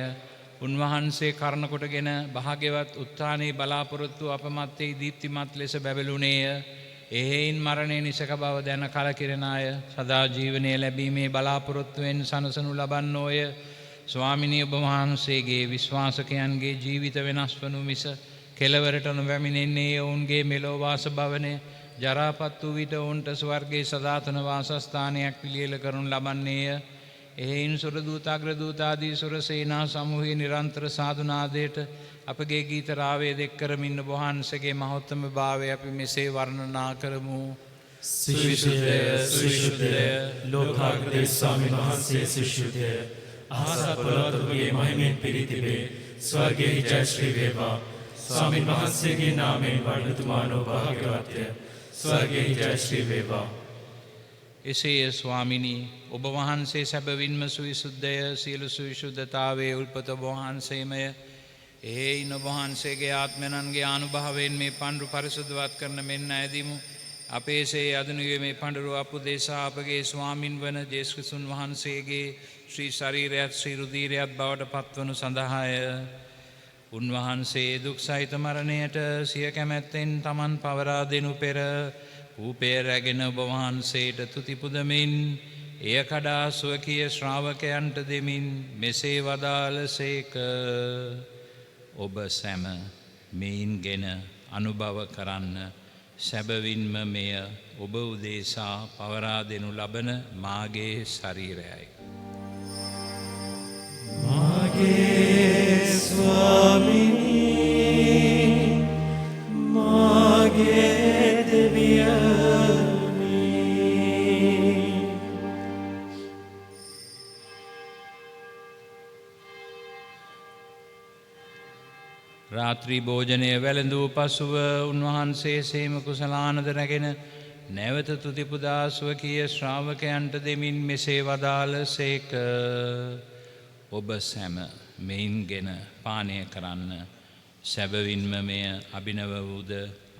උන්වහන්සේ කරන කොටගෙන භාග්‍යවත් උත්ථානයේ බලාපොරොත්තු අප මැත්තේ දීප්තිමත් ලෙස බැබළුණේය. එහෙයින් මරණය නිසක බව දැන කලකිරෙන අය සදා ජීවනය ලැබීමේ බලාපොරොත්තුවෙන් සනසනු ලබන්නෝය. ස්වාමිනී ඔබ වහන්සේගේ විශ්වාසකයන්ගේ ජීවිත වෙනස් වනු මිස කෙළවරට නොවැමිණෙන්නේ ඔවුන්ගේ මෙලෝ වාස භවනය ජරාපත් වූ විට ඔවුන්ට ස්වර්ගයේ සදාතන වාසස්ථානයක් පිළියෙල කරනු ලබන්නේය. එහෙයින් සුරදූත අග්‍රදූතාදී සුර සේනා සමූහයේ නිරන්තර සාධනාදයට අපගේ ගීත රාවය දෙක් කරමින් ඔබ වහන්සේගේ මහෝත්තම භාවය අපි මෙසේ වර්ණනා කරමු. සුවිශුද්ධය සුවිශුද්ධය ලෝකාග්‍රේ ස්වාමීන් වහන්සේ සුවිශුද්ධය අහසත් පොළොවත් ඔබගේ මහිමෙන් පිරී තිබේ. ස්වර්ගයේ ජය ශ්‍රී වේවා. ස්වාමීන් වහන්සේගේ නාමයෙන් වඩනතුමානෝ භාග්‍යවත්ය. ස්වර්ගයේ ජය ශ්‍රී වේවා. එසේය ස්වාමිනී ඔබ වහන්සේ සැබවින්ම සුවිසුද්ධය සියලු සුවිශුද්ධතාවයේ උල්පත ඔබ වහන්සේමය. එහෙයින් ඔබ වහන්සේගේ ආත්මයන්ගේ ආනුභාවයෙන් මේ පඬුරු පරිසුද්ධවත් කරන මෙන්න ඇදිමු. අපේ සේ අදනුවේ මේ පඬුරු අපුදේශා අපගේ ස්වාමින් වන ජේසුස් ක්‍රිස්තුන් වහන්සේගේ ශ්‍රී ශරීරයත් ශ්‍රී රුධීරයත් බවට පත්වනු සඳහාය. උන්වහන්සේ දුක් සහිත මරණයට සිය කැමැත්තෙන් තමන් පවරා දෙනු පෙර කූපය රැගෙන ඔබ වහන්සේට තුති පුදමින් එය කඩා ස්වකීය ශ්‍රාවකයන්ට දෙමින් මෙසේ වදාළසේක. ඔබ සැම මෙයින්ගෙන අනුභව කරන්න. සැබවින්ම මෙය ඔබ උදෙසා පවරා දෙනු ලබන මාගේ ශරීරයයි. මාගේ ස්වාමිනී මාගේ දෙවියනි රාත්‍රී භෝජනය වැළඳූ පසුව උන්වහන්සේ සේම කුසලානද රැගෙන නැවත තුතිපුදා ස්වකීය ශ්‍රාවකයන්ට දෙමින් මෙසේ වදාළසේක. ඔබ සැම මෙයින්ගෙන පානය කරන්න. සැබවින්ම මෙය අභිනව වූද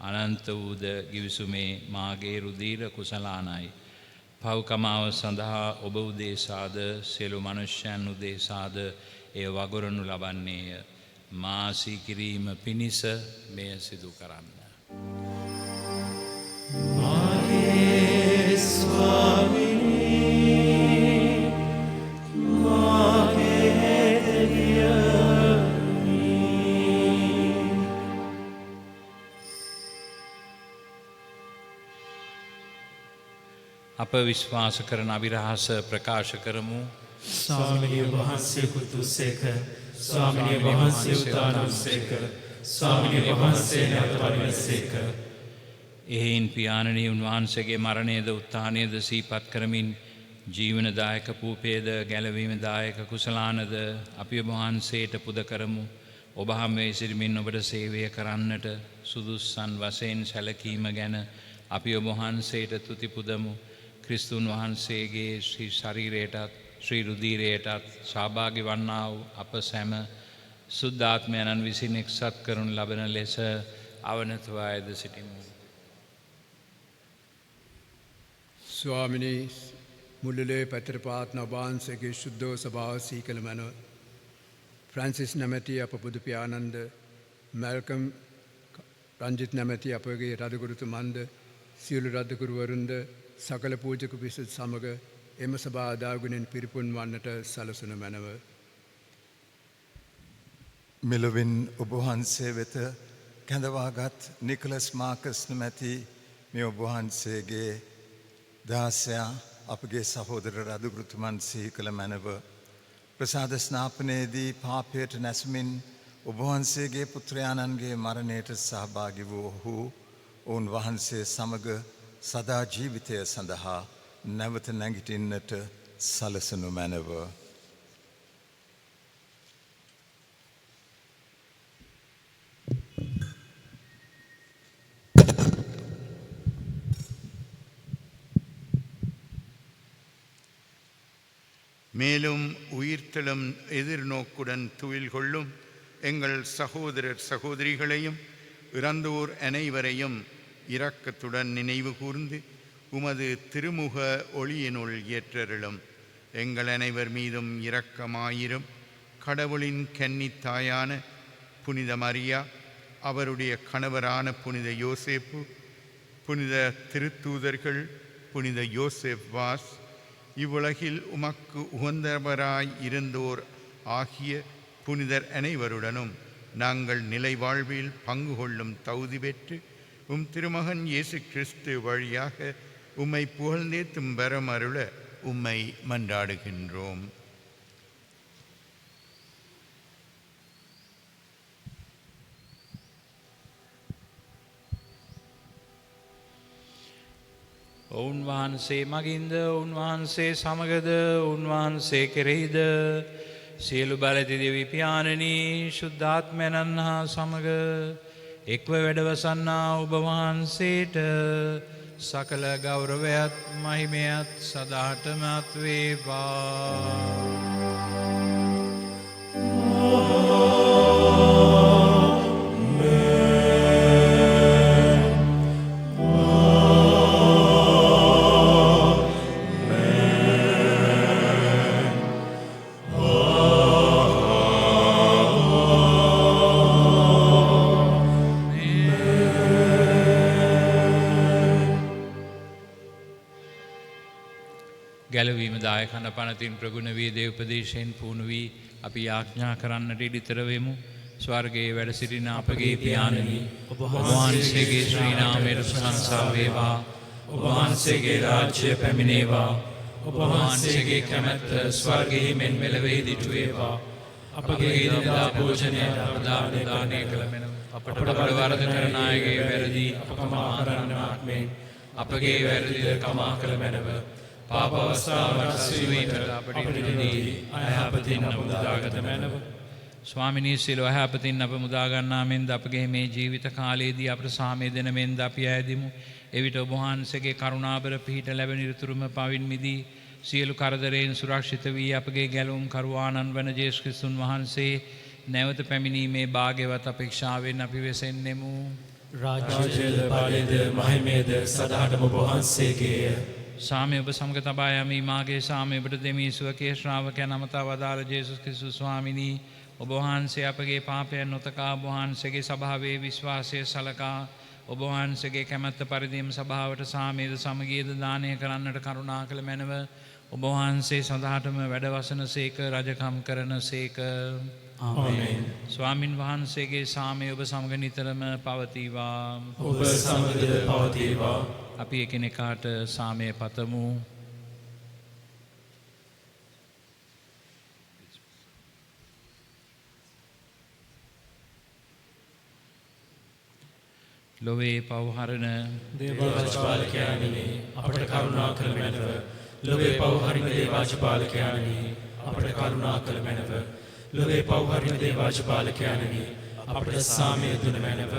අනන්ත වූද ගිවිසුමේ මාගේ රුධීර කුසලානයි. පව්කමාව සඳහා ඔබ උදෙසාද සියලු මනුෂ්‍යයන් උදෙසාද එය වගුරනු ලබන්නේය. මා සිකිරීම පිණිස මෙය සිදු කරන්න. මාගේ ස්වාමිනී මාගේ දෙවියනි අප විශ්වාස කරන අවිරහස ප්‍රකාශ කරමු. ස්වාමිනිය වහන්සේ කුතුසේක ස්වාමිනිය වහන්සේ උතානසේක ස්වාමිනිය වහන්සේ නැවත වඩිනසේක. එහෙයින් පියාණනී උන්වහන්සේගේ මරණයද උත්ථානයද සිහිපත් කරමින් ජීවනදායක පූපේද ගැලවීමදායක කුසලානද අපි ඔබ වහන්සේට පුද කරමු. ඔබ හැමේ සිටමින් ඔබට සේවය කරන්නට සුදුස්සන් වශයෙන් සැලකීම ගැන අපි ඔබ වහන්සේට තුති පුදමු. ක්‍රිස්තුන් වහන්සේගේ ශ්‍රී ශරීරයටත් ශ්‍රී රුධීරයටත් සහභාගී වන්නා වූ අප සැම සුද්ධාත්මයන්න් විසින් එක්සත් කරනු ලබන ලෙස අවනතව අයද සිටිමු. ස්වාමිනී මුල්ලේ පත්‍රපාත්න ඔබාන්සේගේ ශුද්ධෝ සභාව සීකළ මැනව ෆ්‍රැන්සිස් නැමැති අප බුදු පියාණන්ද මැල්කම් රංජිත් නැමැති අපගේ රදගුරුතුමන්ද සියලු රදගුරුවරුන්ද සකල පූජක පිසුත් සමග එම සභා අදාගුණෙන් පිරිපුන් වන්නට සලසුන මැනව. මෙලොවින් ඔබවහන්සේ වෙත කැඳවාගත් නිකලස් මාකස් නැමැති මේ ඔබවහන්සේගේ දාසයා අපගේ සහෝදර රදගුරුතුමන් සිහි කළ මැනව ප්‍රසාද ස්නාපනයේදී පාපයට නැසමින් ඔබවහන්සේගේ පුත්‍රයාණන්ගේ මරණයට සහභාගි වූ ඔහු ඔවුන් වහන්සේ සමග සදා ජීවිතය සඳහා නැවත නැගිටින්නට සලසනු මැනව. மேலும் உயிர்த்தெழும் எதிர்நோக்குடன் துயில் கொள்ளும் எங்கள் சகோதரர் சகோதரிகளையும் இறந்தோர் அனைவரையும் இரக்கத்துடன் நினைவு கூர்ந்து உமது திருமுக ஒளியினுள் ஏற்றருளும். எங்கள் அனைவர் மீதும் இரக்கமாயிரும். கடவுளின் கன்னித்தாயான புனித மரியா, அவருடைய கணவரான புனித யோசேப்பு, புனித திருத்தூதர்கள், புனித யோசேப் வாஸ், இவ்வுலகில் உமக்கு உகந்தவராய் இருந்தோர் ஆகிய புனிதர் அனைவருடனும் நாங்கள் நிலை வாழ்வில் பங்கு கொள்ளும் தகுதி பெற்று உம் திருமகன் இயேசு கிறிஸ்து வழியாக உம்மை புகழ்ந்தேத்தும் வரம் அருள உம்மை மன்றாடுகின்றோம். උන්වහන්සේ මගින්ද උන්වහන්සේ සමගද උන්වහන්සේ කෙරෙහිද සියලු බලති දෙවි පියාණනි ශුද්ධාත්මයන්න් හා සමග එක්ව වැඩවසන්නා ඔබ වහන්සේට සකල ගෞරවයත් මහිමයත් සදාටමත් වේවා. ගැලවීම දායකන පනතින් ප්‍රගුණ වී දේවපදේශයෙන් පුුණු වී අපි යාඥා කරන්නට ඉඩිතරවෙමු. ස්වර්ගයේ වැඩ සිටින අපගේ පියාණනි ඔබ වහන්සේගේ ශ්‍රී නාමයට ප්‍රශංසා වේවා. ඔබ වහන්සේගේ රාජ්‍ය පැමිණේවා. ඔබ වහන්සේගේ කැමැත්ත ස්වර්ගයේ මෙන් මෙලොවෙහි දිටු වේවා. අපගේ එදිනෙදා භෝජනය අප දානය කළ මෙන් අපට වරද කරන අයගේ වැරදි අප කමා කරන්නාක් මෙන් අපගේ වැරදිද කමා කළ මැනව. පාප අවස්ථාවට අසුවීමට අපට ඉදිරිදී අයහපතින් අප මුදාගත මැනව. ස්වාමිනී සියලු අයහපතින් අප මුදාගන්නා මෙන්ද අපගේ මේ ජීවිත කාලයේදී අපට සාමය දෙන මෙන්ද අපි ඇයදිමු. එවිට ඔබ වහන්සේගේ කරුණාබර පිහිට ලැබෙන ඉරතුරුම පවින් මිදී සියලු කරදරයෙන් සුරක්ෂිත වී අපගේ ගැලවුම් කරුවාණන් වන ජේසුස් ක්‍රිස්තුන් වහන්සේ නැවත පැමිණීමේ භාග්‍යවත් අපේක්ෂාවෙන් අපි වෙසෙන්නෙමු. රාජ්‍යයේද බලයේද මහිමයේද සදාටම ඔබ වහන්සේගේය. සාමය ඔබ සමග තබා යමි. මාගේ සාමය ඔබට දෙමි. සුවකේ ශ්‍රාවකයන් අමතා වදාළ ජේසුස් ක්‍රිස්තුස් ස්වාමිනී ඔබ වහන්සේ අපගේ පාපයන් නොතකා ඔබ වහන්සේගේ සභාවේ විශ්වාසය සලකා ඔබ වහන්සේගේ කැමැත්ත පරිදිම සභාවට සාමයේද සමගියද දානය කරන්නට කරුණා කළ මැනව. ඔබ වහන්සේ සදාටම වැඩවසන සේක රජකම් කරන සේක. ආමේන්. ස්වාමින් වහන්සේගේ සාමය ඔබ සමග නිතරම පවතිවා. ඔබ සමග පවතිවා. අපි එකිනෙකාට සාමය පතමු. ලොවේ පවහරණ දේවාජපාලකයාණනි අපට කරුණා කළ මැනව. ලොවේ පවහරින දේවාජපාලකයාණනි අපට කරුණා කළ මැනව. ලොවේ පවහරින දේවාජපාලකයාණනි අපට සාමය දුන මැනව.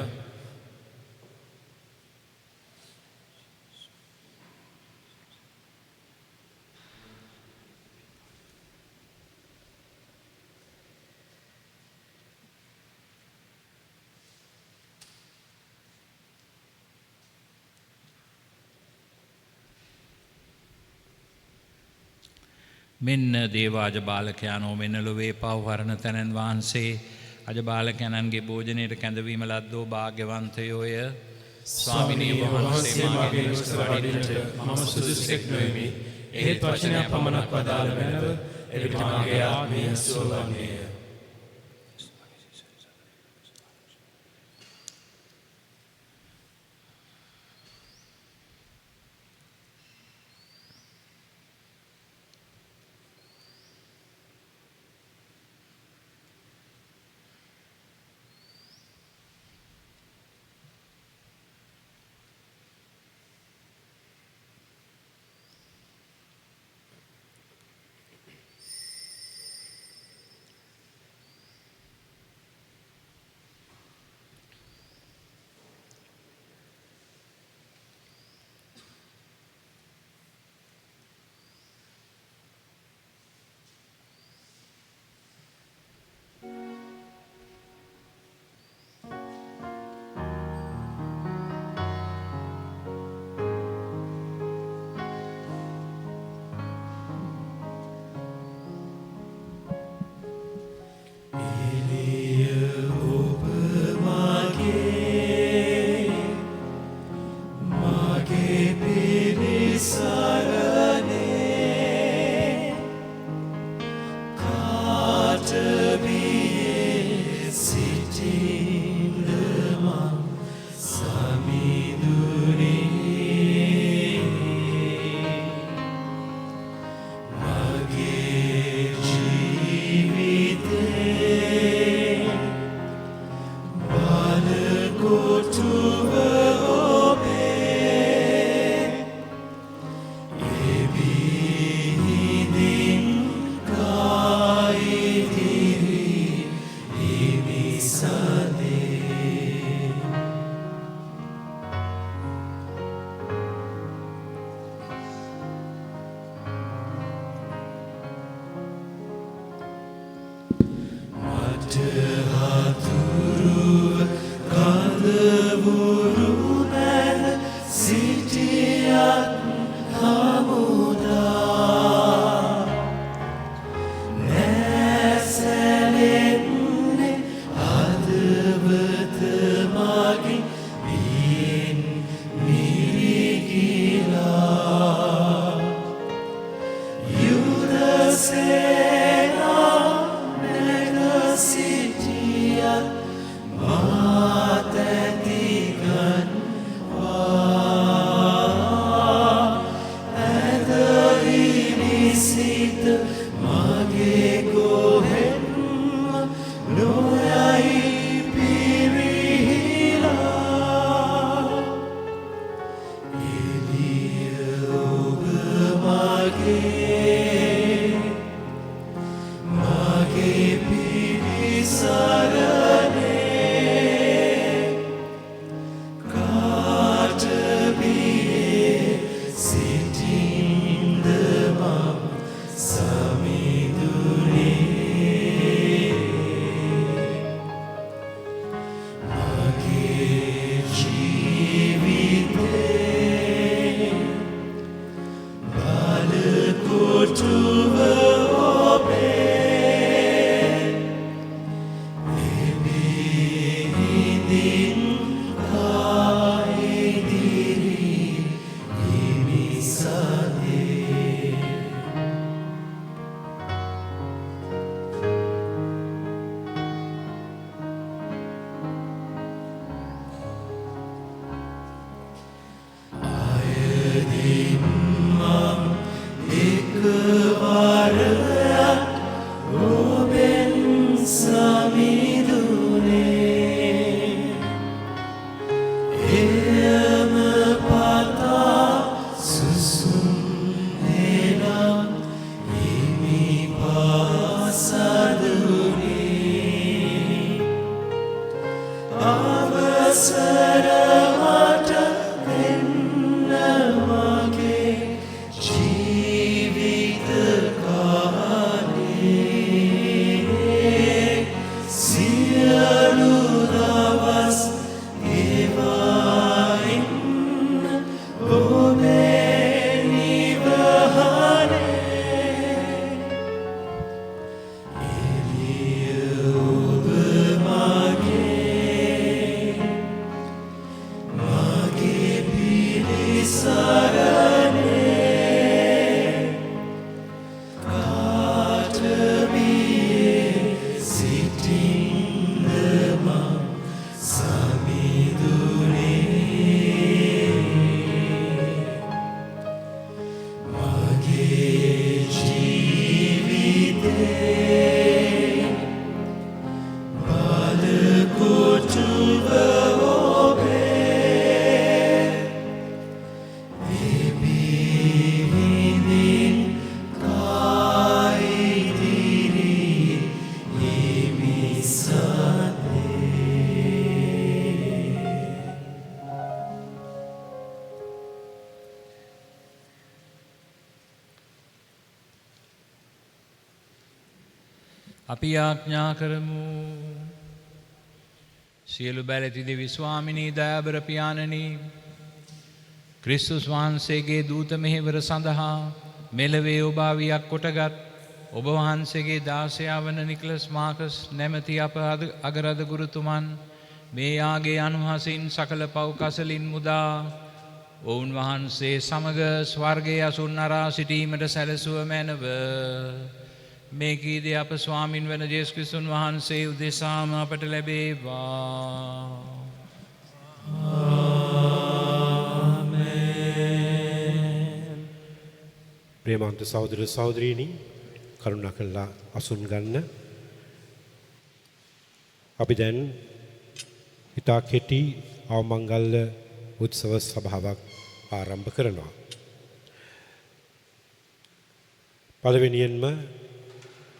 මෙන්න දේවාජ බාලකයානෝ මෙන්න ලොවේ පවහරණ තැනන් වහන්සේ අජබාලකයන්න්ගේ භෝජනයට කැඳවීම ලද්දෝ භාග්‍යවන්තයෝය. ස්වාමිනී වහන්සේ මගේ නුස්ස වඩිනට මම සුදුසුෙක් නොවෙමි. එහෙත් වචනයක් පමණක් වදාළ මැනව. එවිට මගේ ආත්මය සුව වන්නේය. අපි යාඥා කරමු. සියලු බැලැති දෙවි ස්වාමිනී දයාබර පියාණනි, ක්‍රිස්තුස් වහන්සේගේ දූත මෙහෙවර සඳහා මෙලවේ ඔබාවියක් කොටගත් ඔබ වහන්සේගේ දාසයා වන නිකලස් මාකස් නැමැති අප අගරද ගුරුතුමන් මේ යාගේ අනුහසින් සකල පව් කසලින් මුදා ඔවුන් වහන්සේ සමග ස්වර්ගයේ අසුන් අරා සිටීමට සැලසුව මැනව. මේ කීදේ අප ස්වාමින් වන ජේසුස් ක්‍රිස්තුන් වහන්සේ උදෙසාම අපට ලැබේවා. ආමේන්. ප්‍රේමවන්ත සහෝදර සහෝදරීනි, කරුණාකරලා අසුන් ගන්න. අපි දැන් හිතා කෙටි අවමංගල්‍ය උත්සව සභාවක් ආරම්භ කරනවා. පළවෙනියෙන්ම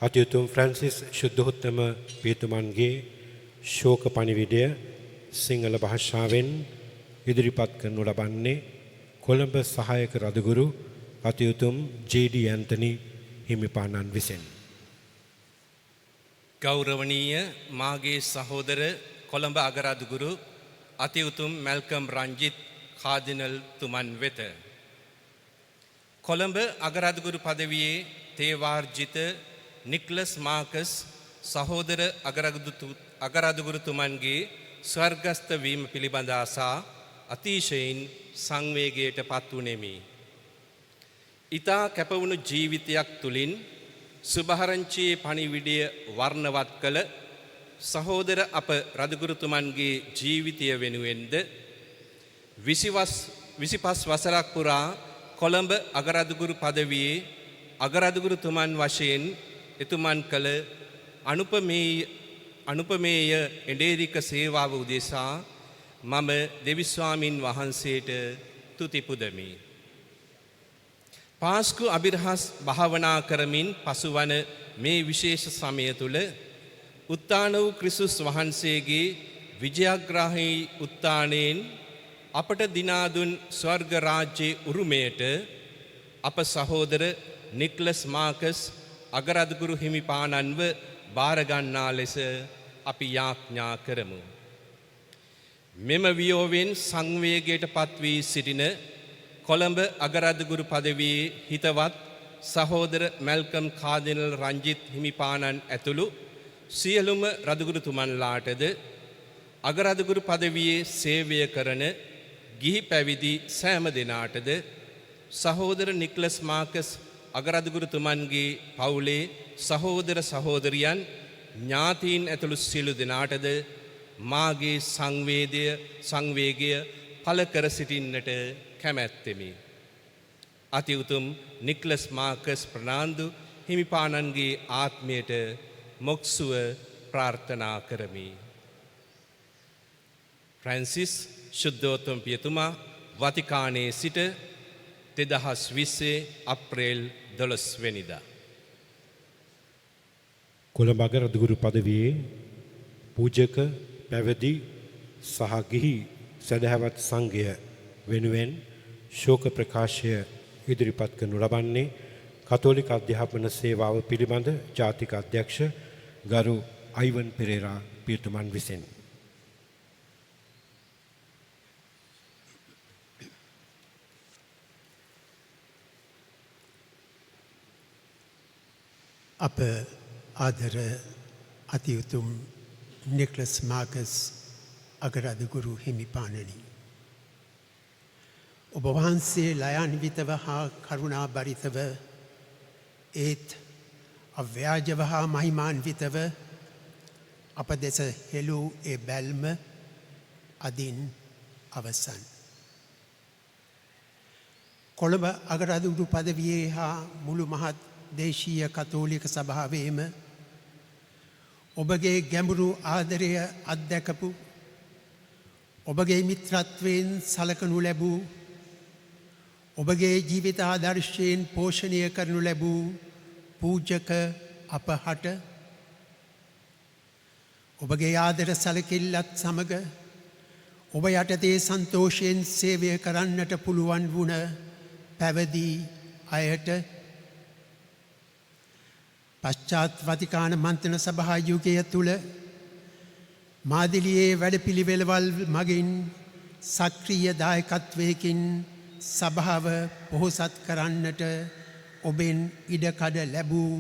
අතිඋතුම් ෆ්‍රැන්සිස් ශුද්ධෝත්තම පියතුමන්ගේ ශෝක පණිවිඩය සිංහල භාෂාවෙන් ඉදිරිපත් කරනු ලබන්නේ කොළඹ සහායක රදගුරු අතිඋතුම් ජේ.ඩී. ඇන්තනි හිමිපාණන් විසින්. ගෞරවනීය මාගේ සහෝදර කොළඹ අගරාදුගුරු අති උතුම් මැල්කම් රංජිත් කාදිනල් තුමන් වෙත කොළඹ අගරාදුගුරු පදවියේ තේවාර්ජිත නික්ලස් මාකස් සහෝදර අගරාදුගුරුතුමන්ගේ ස්වර්ගස්ථ වීම පිළිබඳ ආසා අතිශයින් සංවේගයට පත් වුනේමි. ඊතා කැපවුණු ජීවිතයක් තුලින් සුභාරංචියේ පණිවිඩය වර්ණවත් කළ සහෝදර අප රදුගුරුතුමන්ගේ ජීවිතය වෙනුවෙන්ද 25 වසරක් පුරා කොළඹ අගරාදුගුරු පදවියේ අගරාදුගුරුතුමන් වශයෙන් එතුමන් කළ අනුපමේය එඬේරික සේවාව උදෙසා මම දෙවිස්වාමින් වහන්සේට තුති පුදමි. පාස්කු අභිරහස් භාවනා කරමින් පසුවන මේ විශේෂ සමය තුල උත්තාන වූ ක්‍රිස්තුස් වහන්සේගේ විජයග්‍රාහී උත්තානයෙන් අපට දිනා දුන් ස්වර්ග රාජ්‍යයේ උරුමයට අප සහෝදර නික්ලස් මාකස් අගරාදුගුරු හිමිපාණන්ව බාර ගන්නා ලෙස අපි යාඥා කරමු. මෙම වියෝවෙන් සංවේගයට පත් වී සිටින කොළඹ අගරාදුගුරු පදවියේ හිතවත් සහෝදර මැල්කම් කාදිනල් රංජිත් හිමිපාණන් ඇතුළු සියලුම රදුගුරුතුමන්ලාටද අගරාදුගුරු පදවියේ සේවය කරන ගිහි පැවිදි සෑම දෙනාටද සහෝදර නික්ලස් මාකස් අගරාදුගුරුතුමන්ගේ පවුලේ සහෝදර සහෝදරියන් ඥාතීන් ඇතුළු සියලු දෙනාටද මාගේ සංවේගය පළ කර සිටින්නට කැමැත්තෙමි. අති උතුම් නික්ලස් මාකස් ප්‍රනාන්දු හිමිපාණන්ගේ ආත්මයට මොක්සුව ප්‍රාර්ථනා කරමි. ෆ්‍රැන්සිස් ශුද්ධෝත්තම පියතුමා වතිකානයේ සිට 2020 අප්‍රේල් 12 වෙනිදා. කොළඹ අගරාදුගුරු පදවියේ පූජක පැවිදි සහ ගිහි සදහවත් සංඝය වෙනුවෙන් ශෝක ප්‍රකාශය ඉදිරිපත් කරනු ලබන්නේ කතෝලික අධ්‍යාපන සේවාව පිළිබඳ ජාතික අධ්‍යක්ෂ ගරු අයිවන් පෙරේරා පියතුමන් විසින්. අප ආදර අති උතුම් නික්ලස් මාකස් අගරාදුගුරු හිමිපාණනි, ඔබ වහන්සේ ලයාන්විතව හා කරුණා බරිතව ඒත් අව්‍යාජව හා මහිමාන්විතව අප දෙස හෙළූ ඒ බැල්ම අදින් අවසන්. කොළඹ අගරාදුගුරු පදවියේ හා මුළු මහත් දේශීය කතෝලික සභාවේම ඔබගේ ගැඹුරු ආදරය අත්දැකපු, ඔබගේ මිත්‍රත්වයෙන් සලකනු ලැබූ, ඔබගේ ජීවිත ආදර්ශයෙන් පෝෂණය කරනු ලැබූ පූජක අපහට ඔබගේ ආදර සැලකිල්ලත් සමග ඔබ යටතේ සන්තෝෂයෙන් සේවය කරන්නට පුළුවන් වුණ පැවිදි අයට පශ්චාත් වතිකාන මන්ත්‍රණ සභා යුගය තුළ මාදිලියේ වැඩපිළිවෙළවල් මගින් සක්‍රීය දායකත්වයකින් සභාව පොහොසත් කරන්නට ඔබෙන් ඉඩකඩ ලැබූ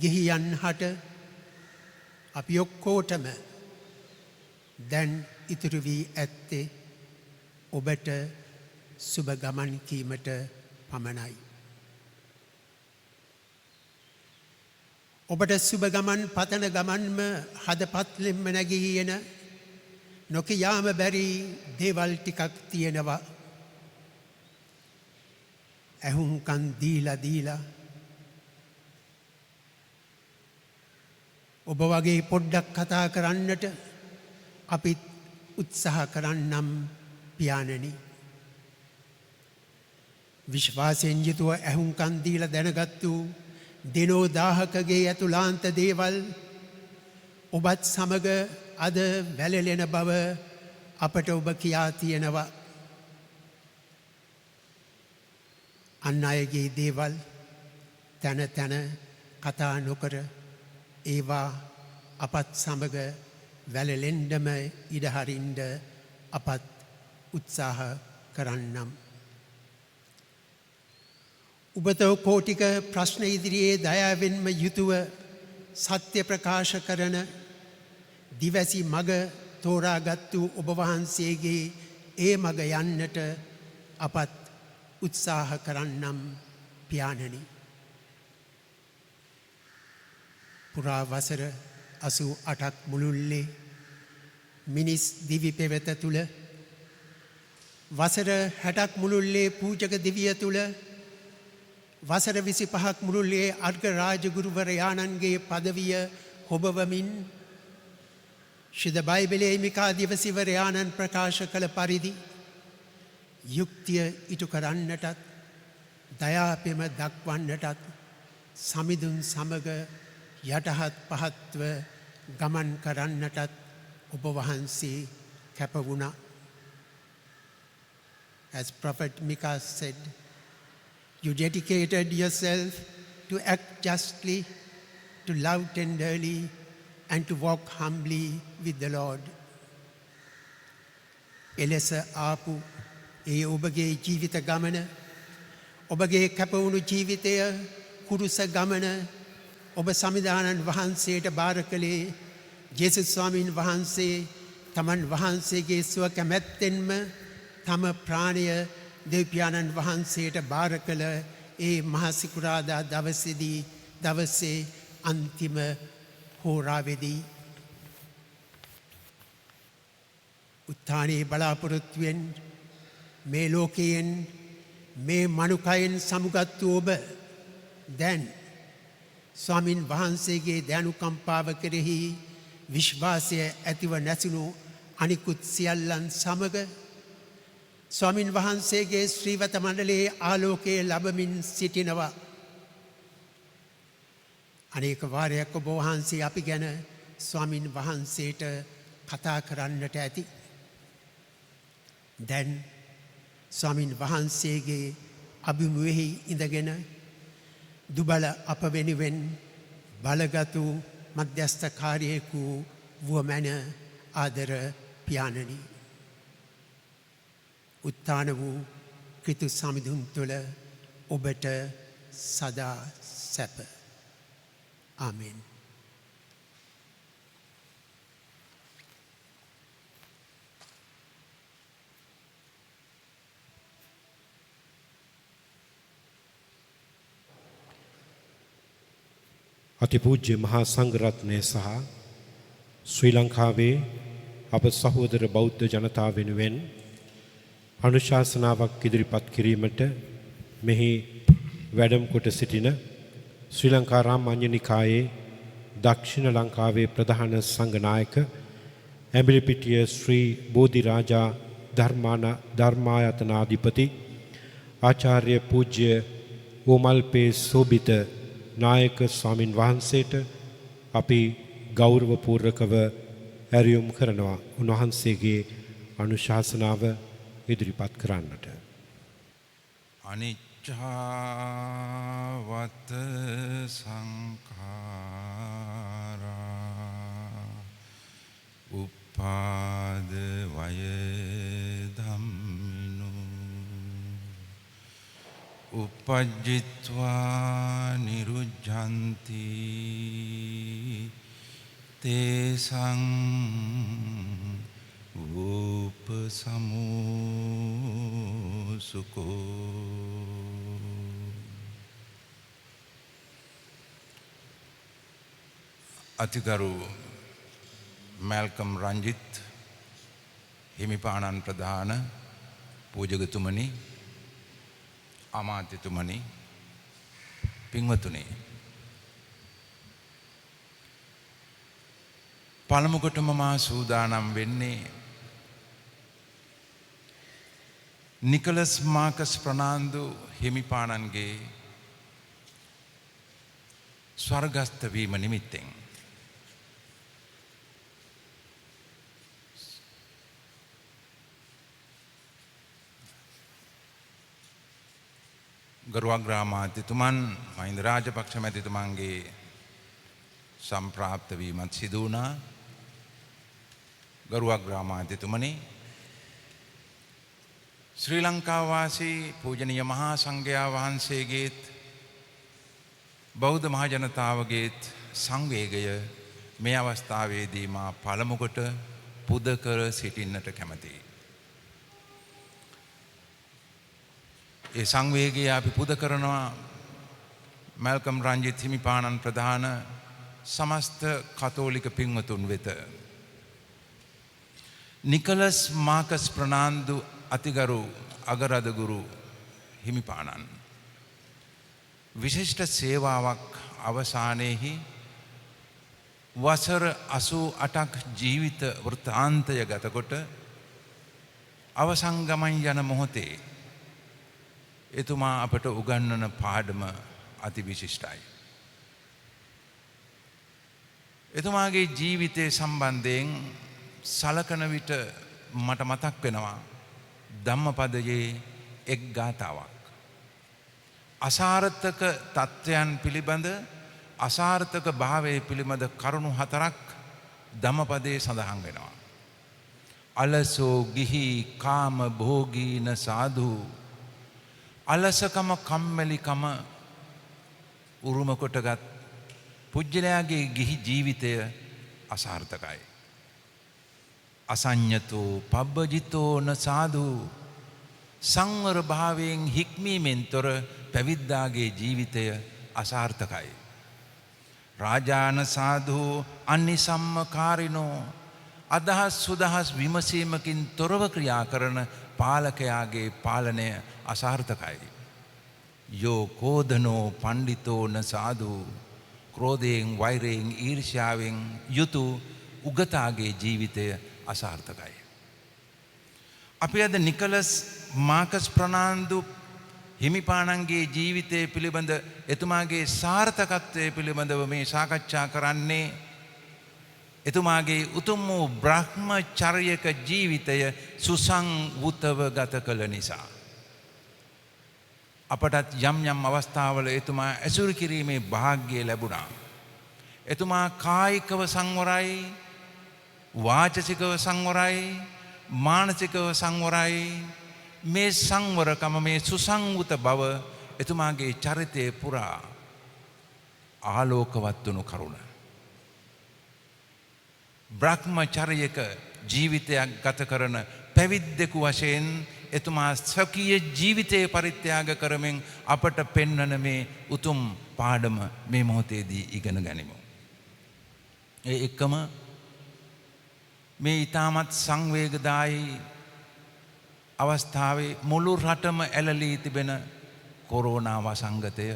ගිහියන් හට අපි ඔක්කොටම දැන් ඉතුරු වී ඇත්තේ ඔබට සුබ ගමන් කීමට පමණයි. ඔබට සුබ ගමන් පතන ගමන්ම හදපත්ලෙම්ම නැගී එන නොකියාම බැරි දේවල් ටිකක් තියෙනවා. ඇහුම්කන් දීලා ඔබ වගේ පොඩ්ඩක් කතා කරන්නට අපිත් උත්සාහ කරන්නම් පියාණනි. විශ්වාසයෙන් යුතුව ඇහුම්කන් දීලා දැනගත්තු දිනෝ 1000කගේ ඇතුළාන්ත දේවල් ඔබත් සමග අද වැළලෙන බව අපට ඔබ කියා තියෙනවා. අන් අයගේ දේවල් තන තන කතා නොකර ඒවා අපත් සමග වැළලෙන්ඩම ඉඩහරින්ඩ අපත් උත්සාහ කරන්නම්. උබතෝ කෝටික ප්‍රශ්න ඉදිරියේ දයාවෙන්ම යුතුව සත්‍ය ප්‍රකාශ කරන දිවැසි මග තෝරාගත්තු ඔබ වහන්සේගේ ඒ මග යන්නට අපත් උත්සාහ කරන්නම් පියාණනි. පුරා වසර 88ක් මුළුල්ලේ මිනිස් දිවි පෙවෙත තුළ වසර 60ක් මුළුල්ලේ පූජක දිවිය තුළ වසර 25ක් මුළුල්ලේ අර්ඝ රාජගුරුවරයාණන්ගේ පදවිය හොබවමින් ශුද්ධ බයිබලයේ මිකා දිවසිවරයාණන් ප්‍රකාශ කළ පරිදි යුක්තිය ඉටු කරන්නටත් දයාපෙම දක්වන්නටත් සමිඳුන් සමග යටහත් පහත්ව ගමන් කරන්නටත් ඔබ වහන්සේ කැප වුණා. As Prophet Micah said, you dedicated yourself to act justly, to love tenderly, and to walk humbly with the Lord. එලෙස ආපු ඒ ඔබගේ ජීවිත ගමන, ඔබගේ කැපවුණු ජීවිතය කුරුස ගමන ඔබ සමිධානන් වහන්සේට බාර කළේ ජේසුස් ස්වාමීන් වහන්සේ තමන් වහන්සේගේ සුව කැමැත්තෙන්ම තම ප්‍රාණය දෙවියන්න් වහන්සේට බාර කළ ඒ මහසිකුරාදා දවසේ අන්තිම හෝරාවේදී උත්ථානයේ බලාපොරොත්තුවෙන් මේ ලෝකයෙන් මේ මනුකයෙන් සමුගත්තු ඔබ දැන් ස්වාමින් වහන්සේගේ දයානුකම්පාව කෙරෙහි විශ්වාසය ඇතිව නැසුණු අනිකුත් සියල්ලන් සමග ස්වාමින් වහන්සේගේ ශ්‍රීවත මණ්ඩලයේ ආලෝකයේ ලැබමින් සිටිනවා. අනේක වාරයක් ඔබ වහන්සේ අපි ගැන ස්වාමින් වහන්සේට කතා කරන්නට ඇති. දැන් ස්වාමින් වහන්සේගේ අභිමුවෙහි ඉඳගෙන දුබල අප වෙනුවෙන් බලගතු මධ්‍යස්ථකාරයෙකු වුවමැන ආදර පියාණනි. උත්ථාන වූ ක්‍රිස්තුස් සමිඳුන් තුළ ඔබට සදා සැප. ආමෙන්. අතිපූජ්‍ය මහා සංඝරත්නය සහ ශ්‍රී ලංකාවේ අප සහෝදර බෞද්ධ ජනතාව වෙනුවෙන් අනුශාසනාවක් ඉදිරිපත් කිරීමට මෙහි වැඩම කොට සිටින ශ්‍රී ලංකා රාමඤ්ඤනිකායේ දක්ෂිණ ලංකාවේ ප්‍රධාන සංඝනායක ඇඹිලිපිටිය ශ්‍රී බෝධිරාජා ධර්මායතනාධිපති ආචාර්ය පූජ්‍ය ඕමල්පේ සෝබිත නායක ස්වාමින් වහන්සේට අපි ගෞරවපූර්වකව ඇරයුම් කරනවා උන්වහන්සේගේ අනුශාසනාව ඉදිරිපත් කරන්නට. අනිච්ඡාවත සංඛාරා උපාද වය ධම්මිනු උපජ්ජිත්වා නිරුද්ධಂತಿ තේසං උපසමෝසුකෝ. අතිගරු මැල්කම් රංජිත් හිමිපාණන් ප්‍රධාන පූජකතුමනි, අමාත්‍යතුමනි, පින්වතුනි, පළමුකොටම මා සූදානම් වෙන්නේ නිකලස් මාකස් ප්‍රනාන්දු හිමිපාණන්ගේ ස්වර්ගස්ථ වීම නිමිත්තෙන්. ගරු අග්‍රාමාත්‍යතුමන්, මහින්ද රාජපක්ෂ මැතිතුමන්ගේ සම්ප්‍රාප්ත වීමත් සිදු වුණා. ගරු අග්‍රාමාත්‍යතුමනි, ශ්‍රී ලංකා වාසී පූජනීය මහා සංඝයා වහන්සේගේත් බෞද්ධ මහජනතාවගේත් සංවේගය මේ අවස්ථාවේදී මා පළමු කොට පුද කර සිටින්නට කැමැතියි. ඒ සංවේගය අපි පුද කරනවා මැල්කම් රංජිත් හිමිපාණන් ප්‍රධාන සමස්ත කතෝලික පින්වතුන් වෙත. නිකලස් මාකස් ප්‍රනාන්දු අතිගරු අගරදගුරු හිමිපාණන් විශිෂ්ට සේවාවක් අවසානයේහි වසර 88ක් ජීවිත වෘත්තාන්තය ගතකොට අවසන් ගමන් යන මොහොතේ එතුමා අපට උගන්වන පාඩම අති විශිෂ්ටයි. එතුමාගේ ජීවිතය සම්බන්ධයෙන් සලකන විට මට මතක් වෙනවා ධම්මපදයේ එක් ගාථාවක්. අසාර්ථක තත්ත්වයන් පිළිබඳ අසාර්ථක භාවය පිළිබඳ කරුණු 4ක් ධම්මපදයේ සඳහන් වෙනවා. අලසෝ ගිහි කාම භෝගීන සාධු. අලසකම කම්මැලිකම උරුම කොටගත් පුජ්‍යලයාගේ ගිහි ජීවිතය අසාර්ථකයි. අසඤ්ඤතෝ පබ්බජිතෝ න සාධු. සංවර භාවයෙන් හික්මීමෙන් තොර පැවිද්දාගේ ජීවිතය අසාර්ථකයි. රාජාන සාධු අනිසම්මකාරිනෝ. අදහස් සුදහස් විමසීමකින් තොරව ක්‍රියා කරන පාලකයාගේ පාලනය අසාර්ථකයි. යෝ කෝධනෝ පණ්ඩිතෝ න සාධු. ක්‍රෝධයෙන් වෛරයෙන් ඊර්ෂ්‍යාවෙන් යුතු උගතාගේ ජීවිතය අසාර්ථකයි. අපි අද නිකලස් මාකස් ප්‍රනාන්දු හිමිපාණන්ගේ ජීවිතය පිළිබඳ එතුමාගේ සාර්ථකත්වය පිළිබඳව මේ සාකච්ඡා කරන්නේ එතුමාගේ උතුම් වූ බ්‍රහ්මචර්යක ජීවිතය සුසංවුතව ගත කළ නිසා. අපටත් යම් යම් අවස්ථාවල එතුමා ඇසුරු කිරීමේ වාග්ය ලැබුණා. එතුමා කායිකව සංවරයි, වාචසිකව සංවරයි, මානසිකව සංවරයි. මේ සංවරකම මේ සුසංවුත බව එතුමාගේ චරිතයේ පුරා ආලෝකවත් වුණු කරුණ. බ්‍රහ්මචර්යක ජීවිතයක් ගත කරන පැවිද්දෙකු වශයෙන් එතුමා ස්වකීය ජීවිතය පරිත්‍යාග කරමින් අපට පෙන්වන මේ උතුම් පාඩම මේ මොහොතේදී ඉගෙන ගනිමු. ඒ එක්කම මේ ඊටමත් සංවේගදායී අවස්ථාවේ මුළු රටම ඇලලී තිබෙන කොරෝනා වසංගතය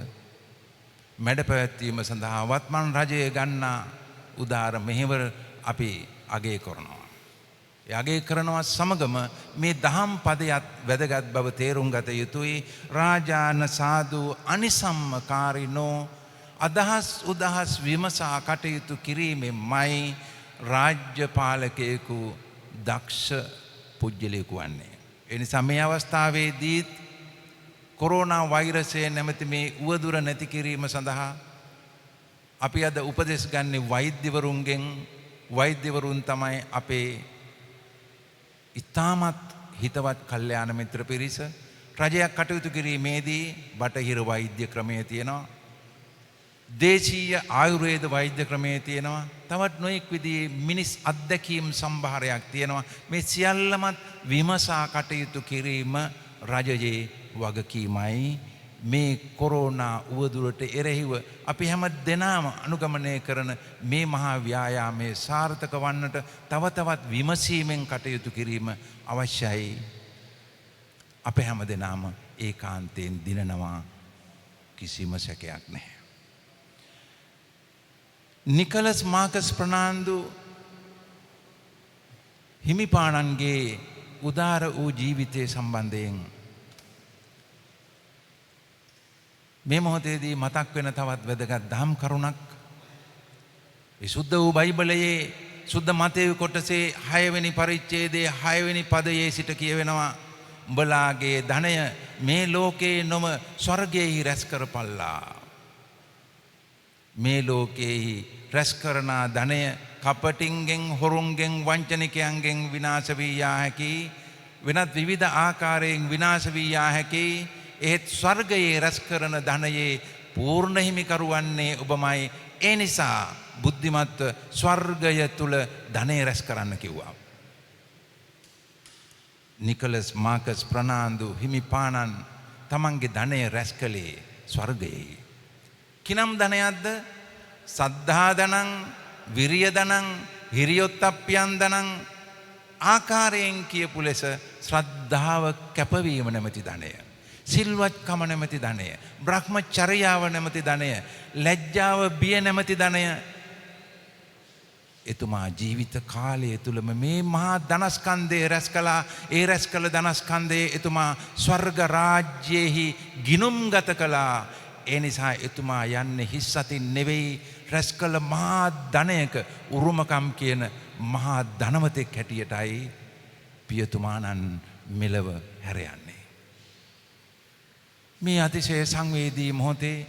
මැඩ පැවැත්වීම සඳහා වත්මන් රජය ගන්නා උදාර මෙහෙවර අපි අගය කරනවා. ඒ අගය කරනවා සමගම මේ දහම් පදයට වැදගත් බව තේරුම් ගත යුතුයි. රාජාන සාධු අනිසම්මකාරිනෝ. අදහස් උදහස් විමසා කටයුතු කිරීමෙන්මයි රාජ්‍ය පාලකයෙකු දක්ෂ පුජ්‍යලයෙකු වන්නේ. එනිසා මේ අවස්ථාවේදීත් කොරෝනා වෛරසය නැමැති මේ උවදුර නැති කිරීම සඳහා අපි අද උපදෙස් ගන්නේ වෛද්‍යවරුන්ගෙන්. වෛද්‍යවරුන් තමයි අපේ ඉතාමත් හිතවත් කල්යාණ මිත්‍ර පිරිස. රජයක් කටයුතු කිරීමේදී බටහිර වෛද්‍ය ක්‍රමය තියෙනවා. දේශීය ආයුර්වේද වෛද්‍ය ක්‍රමය තියෙනවා. තවත් නොයෙක් විදිහේ මිනිස් අත්දැකීම් සම්භාරයක් තියෙනවා. මේ සියල්ලමත් විමසා කටයුතු කිරීම රජයේ වගකීමයි. මේ කොරෝනා උවදුරට එරෙහිව අපි හැම දෙනාම අනුගමනය කරන මේ මහා ව්‍යායාමයේ සාර්ථක වන්නට තව තවත් විමසීමෙන් කටයුතු කිරීම අවශ්‍යයි. අප හැම දෙනාම ඒකාන්තයෙන් දිනනවා, කිසිම සැකයක් නැහැ. නිකලස් මාකස් ප්‍රනාන්දු හිමිපාණන්ගේ උදාර වූ ජීවිතය සම්බන්ධයෙන් මේ මොහොතේදී මතක් වෙන තවත් වැදගත් දහම් කරුණක්. ඒ සුද්ධ වූ බයිබලයේ සුද්ධ මතේ කොටසේ 6 වෙනි පරිච්ඡේදයේ 6 වෙනි පදයේ සිට කියවෙනවා, උඹලාගේ ධනය මේ ලෝකේ නොම ස්වර්ගයේහි රැස් කරපල්ලා. මේ ලෝකේහි රැස් කරන ධනය කපටින්ගෙන් හොරුන්ගෙන් වංචනිකයන්ගෙන් විනාශ වී යා හැකි වෙනත් විවිධ ආකාරයෙන් විනාශ වී යා හැකි ඒත් ස්වර්ගයේ රැස් කරන ධනයේ පූර්ණ හිමිකරුවන්නේ ඔබමයි ඒ නිසා බුද්ධිමත්ව ස්වර්ගය තුල ධනය රැස් කරන්න කිව්වා. නිකලස් මාකස් ප්‍රනාන්දු හිමිපාණන් තමන්ගේ ධනය රැස් කළේ ස්වර්ගයේ. කිනම් ධනයක්ද? සද්ධා ධනං, විරිය ධනං, හිරියොත්ප්පයන් ධනං ආකාරයෙන් කියපු ලෙස ශ්‍රද්ධාව කැපවීම නැමැති ධනය, සිල්වත්කම නැමැති ධනය, බ්‍රහ්මචර්යාව නැමැති ධනය, ලැජ්ජාව බිය නැමැති ධනය එතුමා ජීවිත කාලය තුලම මේ මහා ධනස්කන්ධය රැස් කළා. ඒ රැස් කළ ධනස්කන්ධයේ එතුමා ස්වර්ග රාජ්‍යයේහි ගිනුම්ගත කළා. ඒ නිසා එතුමා යන්නේ හිස් අතින් නෙවෙයි, රැස් කළ මහා ධනයක උරුමකම් කියන මහා ධනවතෙක් හැටියටයි පියතුමාණන් මෙලව හැර යන්නේ. මේ අතිශය සංවේදී මොහොතේ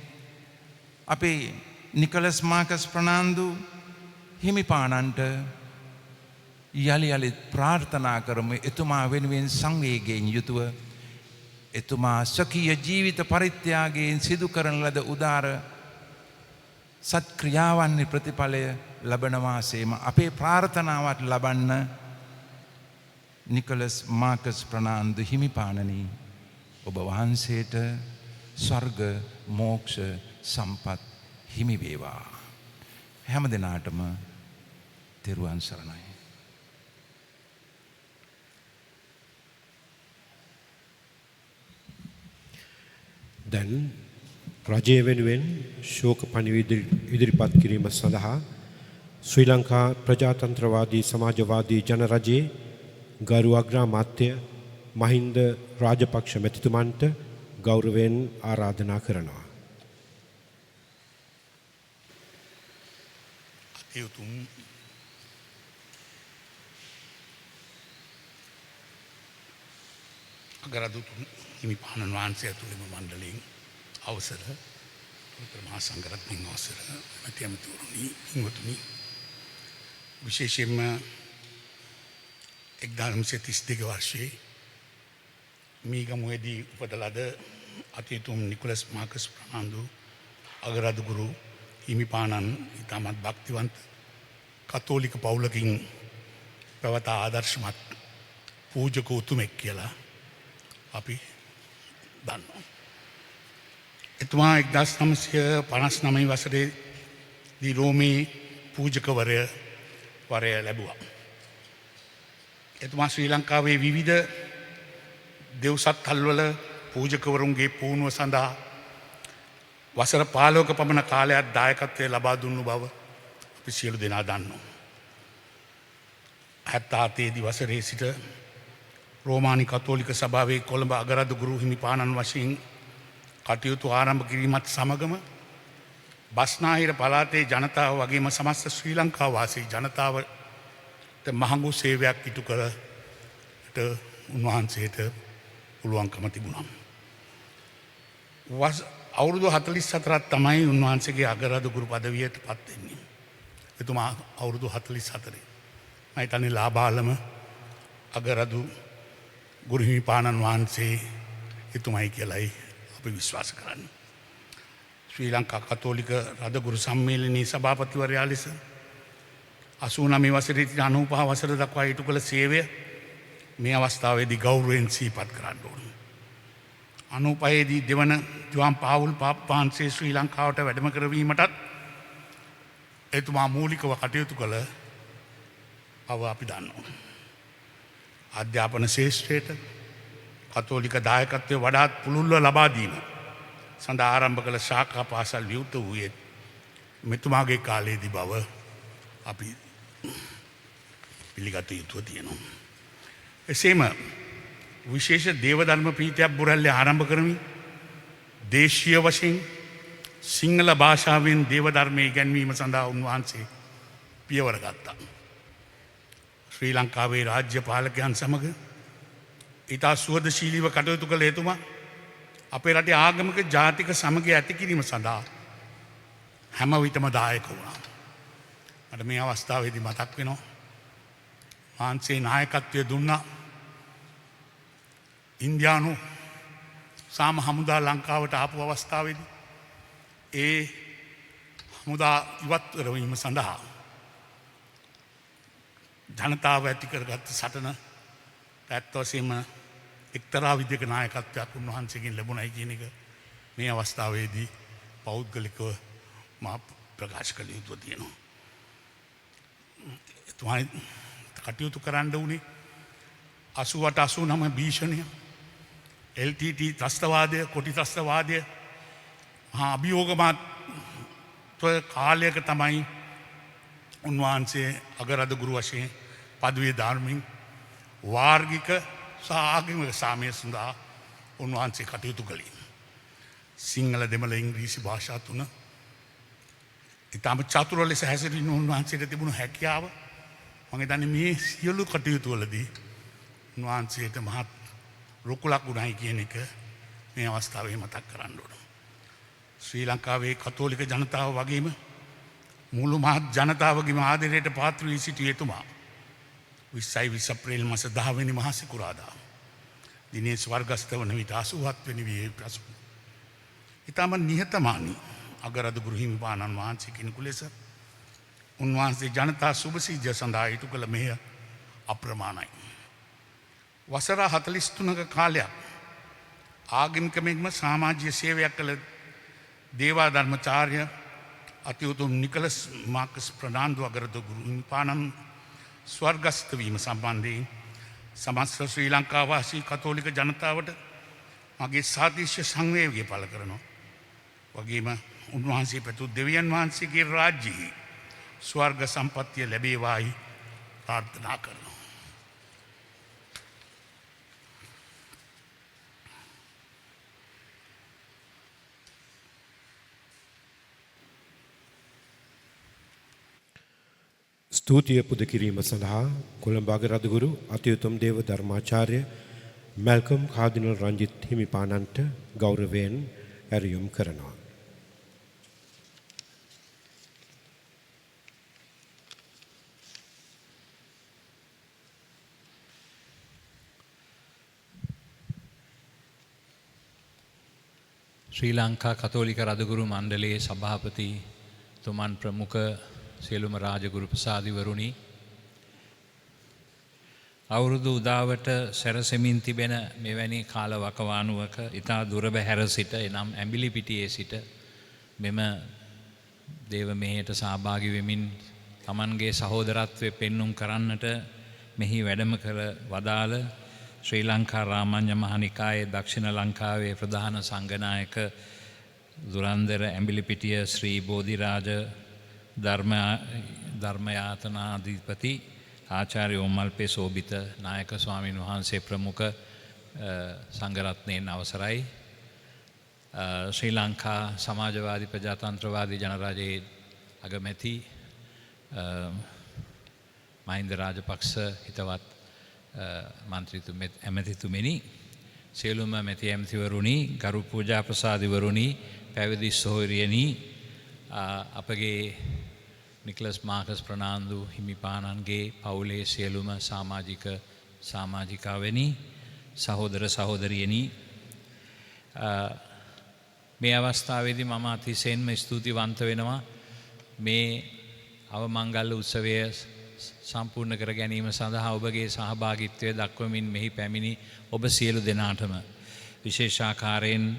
අපේ නිකලස් මාකස් ප්‍රනාන්දු හිමිපාණන්ට යලි යලිත් ප්‍රාර්ථනා කරමු. එතුමා වෙනුවෙන් සංවේගයෙන් යුතුව එතුමා සකීය ජීවිත පරිත්‍යාගයෙන් සිදු කරන ලද උදාර සත්ක්‍රියාවන්හි ප්‍රතිඵලය ලබනවාසේම අපේ ප්‍රාර්ථනාවත් ලබන්න නිකලස් මාකස් ප්‍රනාන්දු හිමිපාණනි ඔබ වහන්සේට ස්වර්ග මෝක්ෂ සම්පත් හිමි වේවා. හැම දිනාටම තෙරුවන් සරණයි. දැන් රජය වෙනුවෙන් ශෝක පණිවිඩ ඉදිරිපත් කිරීම සඳහා ශ්‍රී ලංකා ප්‍රජාතන්ත්‍රවාදී සමාජවාදී ජනරජයේ ගරු අග්‍රාමාත්‍ය මහින්ද රාජපක්ෂ මැතිතුමන්ට ගෞරවයෙන් ආරාධනා කරනවා. උතුම් අගරදුතුන් හිමිපාණන් වහන්සේ ඇතුළු මණ්ඩලයෙන් අවසර මහා සංඝරත්නයන් අවසර මැති ඇමතිවරුනි පින්වතුනි විශේෂයෙන්ම 1932 වර්ෂයේ මීගමුවේදී උපත ලද අතිඋතුම් නිකොලස් මාකස් ප්‍රනාන්දු අගරදුගුරු හිමිපාණන් ඉතාමත් භක්තිවන්ත කතෝලික පවුලකින් පැවත ආදර්ශමත් පූජක උතුමෙක් කියලා අපි දන්නවා. එතුමා 1959 වසරේදී රෝමේ පූජකවරය ලැබුවා. එතුමා ශ්‍රී ලංකාවේ විවිධ දෙව්සත්හල්වල පූජකවරුන්ගේ පුහුණුව සඳහා වසර 15ක පමණ කාලයක් දායකත්වය ලබා දුන්නු බව අපි සියලු දෙනා දන්නවා. 77 දී වසරේ සිට රෝමානි කතෝලික සභාවේ කොළඹ අගරදුගුරු හිමිපාණන් වශයෙන් කටයුතු ආරම්භ කිරීමත් සමගම බස්නාහිර පළාතේ ජනතාව වගේම සමස්ත ශ්‍රී ලංකා වාසී ජනතාවට මහඟු සේවයක් ඉටු කරට උන්වහන්සේට පුළුවන්කම තිබුණා. අවුරුදු 44ක් තමයි උන්වහන්සේගේ අගරදුගුරු පදවියට පත් වෙන්නේ. එතුමා අවුරුදු 44. මම හිතන්නේ ලාබාලම අගරදු ගුරු හිමිපාණන් වහන්සේ එතුමයි කියලායි අපි විශ්වාස කරන්නේ. ශ්‍රී ලංකා කතෝලික රදගුරු සම්මේලනයේ සභාපතිවරයා ලෙස 89 වසරේ 95 වසර දක්වා ඉටු කළ සේවය මේ අවස්ථාවේදී ගෞරවයෙන් සිහිපත් කරන්න ඕනේ. 95 දී දෙවන ජුවන් පාවුල් පාප්පාන්සේ ශ්‍රී ලංකාවට වැඩම කරවීමටත් එතුමා මූලිකව කටයුතු කළ බව අපි දන්නවා. අධ්‍යාපන ශේෂ්ත්‍රයට කතෝලික දායකත්වය වඩාත් පුළුල්ව ලබා දීම සඳහා ආරම්භ කළ ශාඛා පාසල් විවෘත වූයේ මෙතුමාගේ කාලයේදී බව අපි පිළිගත යුතුව තියෙනවා. එසේම විශේෂ දේවධර්ම ප්‍රීතියක් බුරල්ලේ ආරම්භ කරමින් දේශීය වශයෙන් සිංහල භාෂාවෙන් දේවධර්මයේ ඉගැන්වීම සඳහා උන්වහන්සේ පියවර ගත්තා. ශ්‍රී ලංකාවේ රාජ්‍ය පාලකයන් සමග ඉතා සුවදශීලීව කටයුතු කළ එතුමා අපේ රටේ ආගමික ජාතික සමගිය ඇති කිරීම සඳහා හැම විටම දායක වුණා. මට මේ අවස්ථාවේදී මතක් වෙනවා. වහන්සේ නායකත්වය දුන්නා ඉන්දියානු සාම හමුදා ලංකාවට ආපු අවස්ථාවේදී ඒ හමුදා ඉවත් කරවීම සඳහා ජනතාව ඇති කරගත්ත සටන ඇත්ත වශයෙන්ම එක්තරා විදිහක නායකත්වයක් උන්වහන්සේගෙන් ලැබුණයි කියන එක මේ අවස්ථාවේදී පෞද්ගලිකව මා ප්‍රකාශ කළ යුතුව තියෙනවා. එතුමා කටයුතු කරන්න වුණේ 88 89 භීෂණය LTT ත්‍රස්තවාදය කොටි ත්‍රස්තවාදය මහා අභියෝගමත්ව කාලයක තමයි උන්වහන්සේ අගරදගුරු වශයෙන් පදවිය ධර්මින් වාර්ගික සහ ආගමික සාමය සඳහා උන්වහන්සේ කටයුතු කළේ. සිංහල දෙමළ ඉංග්‍රීසි භාෂා තුන ඉතාම චතුර ලෙස හැසිරෙන උන්වහන්සේට තිබුණු හැකියාව මම හිතන්නේ මේ සියලු කටයුතු වලදී උන්වහන්සේට මහත් රුකුලක් වුණයි කියන එක මේ අවස්ථාවේ මතක් කරන්න ඕන. ශ්‍රී ලංකාවේ කතෝලික ජනතාව වගේම මුළු මහත් ජනතාවගේම ආදරයට පාත්‍ර වී සිටිය එතුමා 20 අප්‍රේල් මාස 10 වෙනි මහ සිකුරාදා දිනේ ස්වර්ගස්ථ වන විට 87 වෙනි වියේ පසු ඊටම නිහතමානී අගරදගුරු හිමිපාණන් වහන්සේ කෙනෙකු ලෙස උන්වහන්සේ ජනතා සුභසීජය සඳහා ඉටු කළ මෙය අප්‍රමාණයි. වසර 43ක කාලයක් ආගමික මෙන්ම සමාජීය සේවයක් කළ දේවා ධර්මචාර්ය අතිඋතුම් නිකලස් මාකස් ප්‍රනාන්දු අගරදගුරු හිමිපාණන් ස්වර්ගස්ථ වීම සම්බන්ධයෙන් සමස්ත ශ්‍රී ලංකා වාසී කතෝලික ජනතාවට මගේ සාතිශය සංවේගය පළ කරනවා. වගේම උන්වහන්සේ පැතු දෙවියන් වහන්සේගේ රාජ්‍යයේ ස්වර්ග සම්පත්තිය ලැබේවායි ප්‍රාර්ථනා කරනවා. ස්තුතිය පුද කිරීම සඳහා කොළඹ අගරදුගුරු අතිඋතුම් දේව ධර්මාචාර්ය මැල්කම් කාදිනල් රංජිත් හිමිපාණන්ට ගෞරවයෙන් ඇරයුම් කරනවා. ශ්‍රී ලංකා කතෝලික රදගුරු මණ්ඩලයේ සභාපති තුමන් ප්‍රමුඛ සියලුම රාජගුරු ප්‍රසාදිවරුනි, අවුරුදු උදාවට සැරසෙමින් තිබෙන මෙවැනි කාල වකවානුවක ඉතා දුරබැහැර සිට එනම් ඇඹිලිපිටියේ සිට මෙම දේව මෙහෙයට සහභාගී වෙමින් තමන්ගේ සහෝදරත්වය පෙන්눔 කරන්නට මෙහි වැඩම කර වදාළ ශ්‍රී ලංකා රාමඤ්ඤ මහනිකායේ දක්ෂිණ ලංකාවේ ප්‍රධාන සංඝනායක දුරන්දර ඇඹිලිපිටිය ශ්‍රී බෝධිරාජ ධර්මයාතනාධිපති ආචාර්ය ඕමල්පේ සෝබිත නායක ස්වාමීන් වහන්සේ ප්‍රමුඛ සංඝරත්නයෙන් අවසරයි. ශ්‍රී ලංකා සමාජවාදී ප්‍රජාතන්ත්‍රවාදී ජනරජයේ අගමැති මහින්ද රාජපක්ෂ හිතවත් ඇමතිතුමනි, සියලුම මැති ඇමතිවරුනි, ගරු පූජා ප්‍රසාදිවරුනි, පැවිදි සොහොයුරියනි, අපගේ නිකලස් මාකස් ප්‍රනාන්දු හිමිපාණන්ගේ පවුලේ සියලුම සාමාජිකාවනි, සහෝදර සහෝදරියනි, මේ අවස්ථාවේදී මම අතිශයින්ම ස්තුතිවන්ත වෙනවා මේ අවමංගල්‍ය උත්සවය සම්පූර්ණ කර ගැනීම සඳහා ඔබගේ සහභාගිත්වය දක්වමින් මෙහි පැමිණි ඔබ සියලු දෙනාටම විශේෂාකාරයෙන්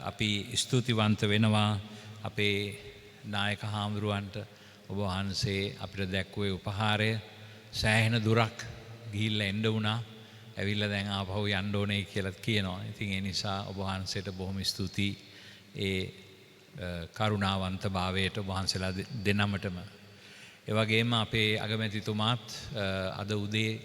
අපි ස්තුතිවන්ත වෙනවා. අපේ නායක හාමුදුරුවන්ට ඔබ වහන්සේ අපිට දැක්වුවේ උපහාරය සෑහෙන දුරක් ගිහිල්ලා එන්න වුණා. ඇවිල්ලා දැන් ආපහු යන්න ඕනේ කියලා කියනවා. ඉතින් ඒ නිසා ඔබ වහන්සේට බොහොම ස්තුතියි ඒ කරුණාවන්ත භාවයට ඔබ වහන්සේලා දෙනමටම. ඒ වගේම අපේ අගමැතිතුමාත් අද උදේ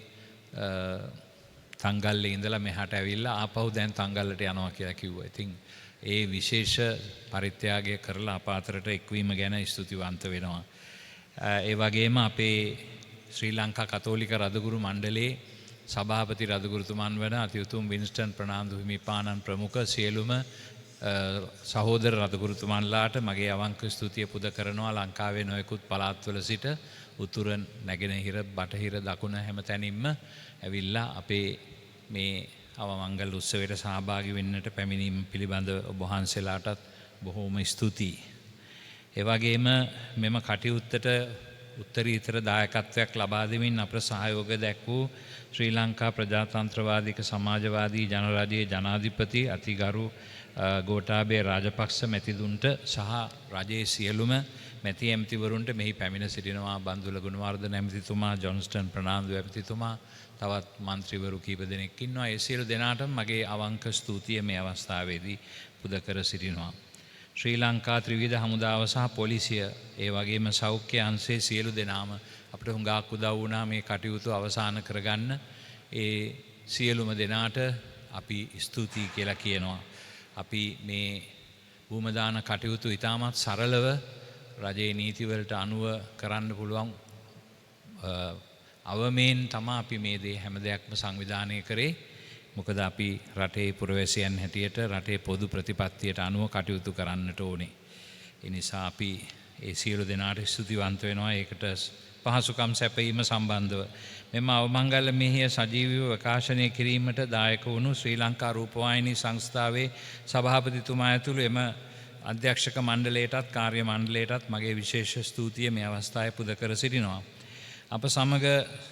තංගල්ලේ ඉඳලා මෙහාට ඇවිල්ලා ආපහු දැන් තංගල්ලට යනවා කියලා කිව්වා. ඉතින් ඒ විශේෂ පරිත්‍යාගය කරලා අප අතරට එක්වීම ගැන ස්තුතිවන්ත වෙනවා. ඒ වගේම අපේ ශ්‍රී ලංකා කතෝලික රදගුරු මණ්ඩලයේ සභාපති රදගුරුතුමන් වන අතිඋතුම් වින්ස්ටන් ප්‍රනාන්දු හිමිපාණන් ප්‍රමුඛ සියලුම සහෝදර රදගුරුතුමන්ලාට මගේ අවංක ස්තුතිය පුද කරනවා. ලංකාවේ නොයෙකුත් පළාත්වල සිට උතුර නැගෙනහිර බටහිර දකුණ හැම තැනින්ම ඇවිල්ලා අපේ මේ අවමංගල උත්සවයට සහභාගී වෙන්නට පැමිණීම පිළිබඳව ඔබ වහන්සේලාටත් බොහෝම ස්තුතියි. ඒ වගේම මෙම කටයුත්තට උත්තරීතර දායකත්වයක් ලබා දෙමින් අපට සහයෝග දැක් වූ ශ්‍රී ලංකා ප්‍රජාතන්ත්‍රවාදික සමාජවාදී ජනරජයේ ජනාධිපති අතිගරු ගෝඨාභය රාජපක්ෂ මැතිතුන්ට සහ රජයේ සියලුම මැති ඇමතිවරුන්ට මෙහි පැමිණ සිටිනවා. බන්දුල ගුණවර්ධන ඇමතිතුමා, ජොන්ස්ටන් ප්‍රනාන්දු ඇමතිතුමා, තවත් මන්ත්‍රීවරු කීප දෙනෙක් ඉන්නවා. ඒ සියලු දෙනාටම මගේ අවංක ස්තුතිය මේ අවස්ථාවේදී පුද කර සිටිනවා. ශ්‍රී ලංකා ත්‍රිවිධ හමුදාව සහ පොලිසිය ඒ වගේම සෞඛ්‍ය අංශයේ සියලු දෙනාම අපිට හුඟක් උදව් වුණා මේ කටයුතු අවසන් කරගන්න. ඒ සියලුම දෙනාට අපි ස්තුතියි කියලා කියනවා. අපි මේ භූමදාන කටයුතු ඉතාමත් සරලව රජයේ නීතිවලට අනුව කරන්න පුළුවන් අවමයෙන් තමයි අපි මේ දේ හැම දෙයක්ම සංවිධානය කරේ. මොකද අපි රටේ පුරවැසියන් හැටියට රටේ පොදු ප්‍රතිපත්තියට අනුව කටයුතු කරන්නට ඕනේ. ඒ නිසා අපි ඒ සියලු දෙනාට ස්තුතිවන්ත වෙනවා ඒකට පහසුකම් සැපයීම සම්බන්ධව. මෙම අවමංගල මෙහෙය සජීවීව ප්‍රකාශනය කිරීමට දායක වුණු ශ්‍රී ලංකා රූපවාහිනී සංස්ථාවේ සභාපතිතුමා ඇතුළු එම අධ්‍යක්ෂක මණ්ඩලයටත් කාර්ය මණ්ඩලයටත් මගේ විශේෂ ස්තුතිය මේ අවස්ථාවේ පුද කර සිටිනවා. අප සමග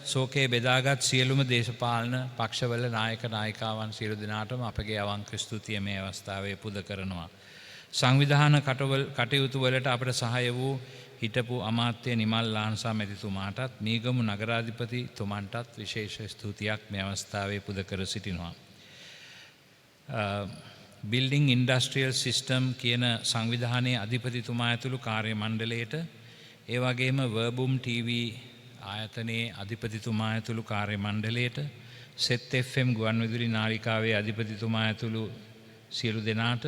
ශෝකයේ බෙදාගත් සියලුම දේශපාලන පක්ෂවල නායක නායිකාවන් සියලු දෙනාටම අපගේ අවංක ස්තුතිය මේ අවස්ථාවේ පුද කරනවා. සංවිධාන කටයුතු වලට අපට සහාය වූ හිටපු අමාත්‍ය නිමල් ලාන්සා මැතිතුමාටත් මීගමු නගරාධිපතිතුමන්ටත් විශේෂ ස්තුතියක් මේ අවස්ථාවේ පුද කර සිටිනවා. බිල්ඩිං ඉන්ඩස්ට්‍රියල් සිස්ටම් කියන සංවිධානයේ අධිපතිතුමා ඇතුළු කාර්ය මණ්ඩලයට ඒ වගේම වර්බුම් TV ආයතනයේ අධිපතිතුමා ඇතුළු කාර්ය මණ්ඩලයට සෙත් FM ගුවන්විදුලි නාලිකාවේ අධිපතිතුමා ඇතුළු සියලු දෙනාට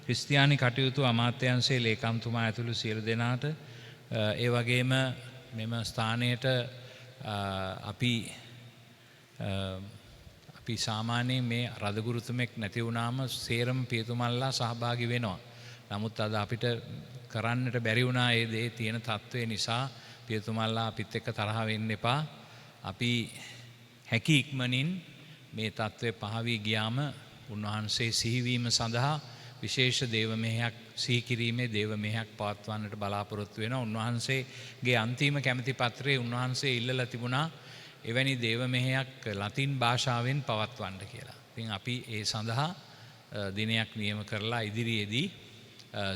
ක්‍රිස්තියානි කටයුතු අමාත්‍යංශයේ ලේකම්තුමා ඇතුළු සියලු දෙනාට ඒ වගේම මෙම ස්ථානයට අපි සාමාන්‍යයෙන් මේ රදගුරුතුමෙක් නැති වුණාම සේරම පියතුමල්ලා සහභාගී වෙනවා. නමුත් අද අපිට කරන්නට බැරි වුණා ඒ දේ තියෙන තත්ත්වය නිසා පියතුමල්ලා අපිත් එක්ක තරහ වෙන්න එපා. අපි හැකි ඉක්මනින් මේ තත්ත්වය පහ වී ගියාම උන්වහන්සේ සිහිවීම සඳහා විශේෂ දේව මෙහෙයක් සිහි කිරීමේ දේව මෙහෙයක් පවත්වන්නට බලාපොරොත්තු වෙනවා. උන්වහන්සේගේ අන්තිම කැමැති පත්‍රයේ උන්වහන්සේ ඉල්ලලා තිබුණා එවැනි දේව මෙහෙයක් ලතින් භාෂාවෙන් පවත්වන්න කියලා. ඉතින් අපි ඒ සඳහා දිනයක් නියම කරලා ඉදිරියේදී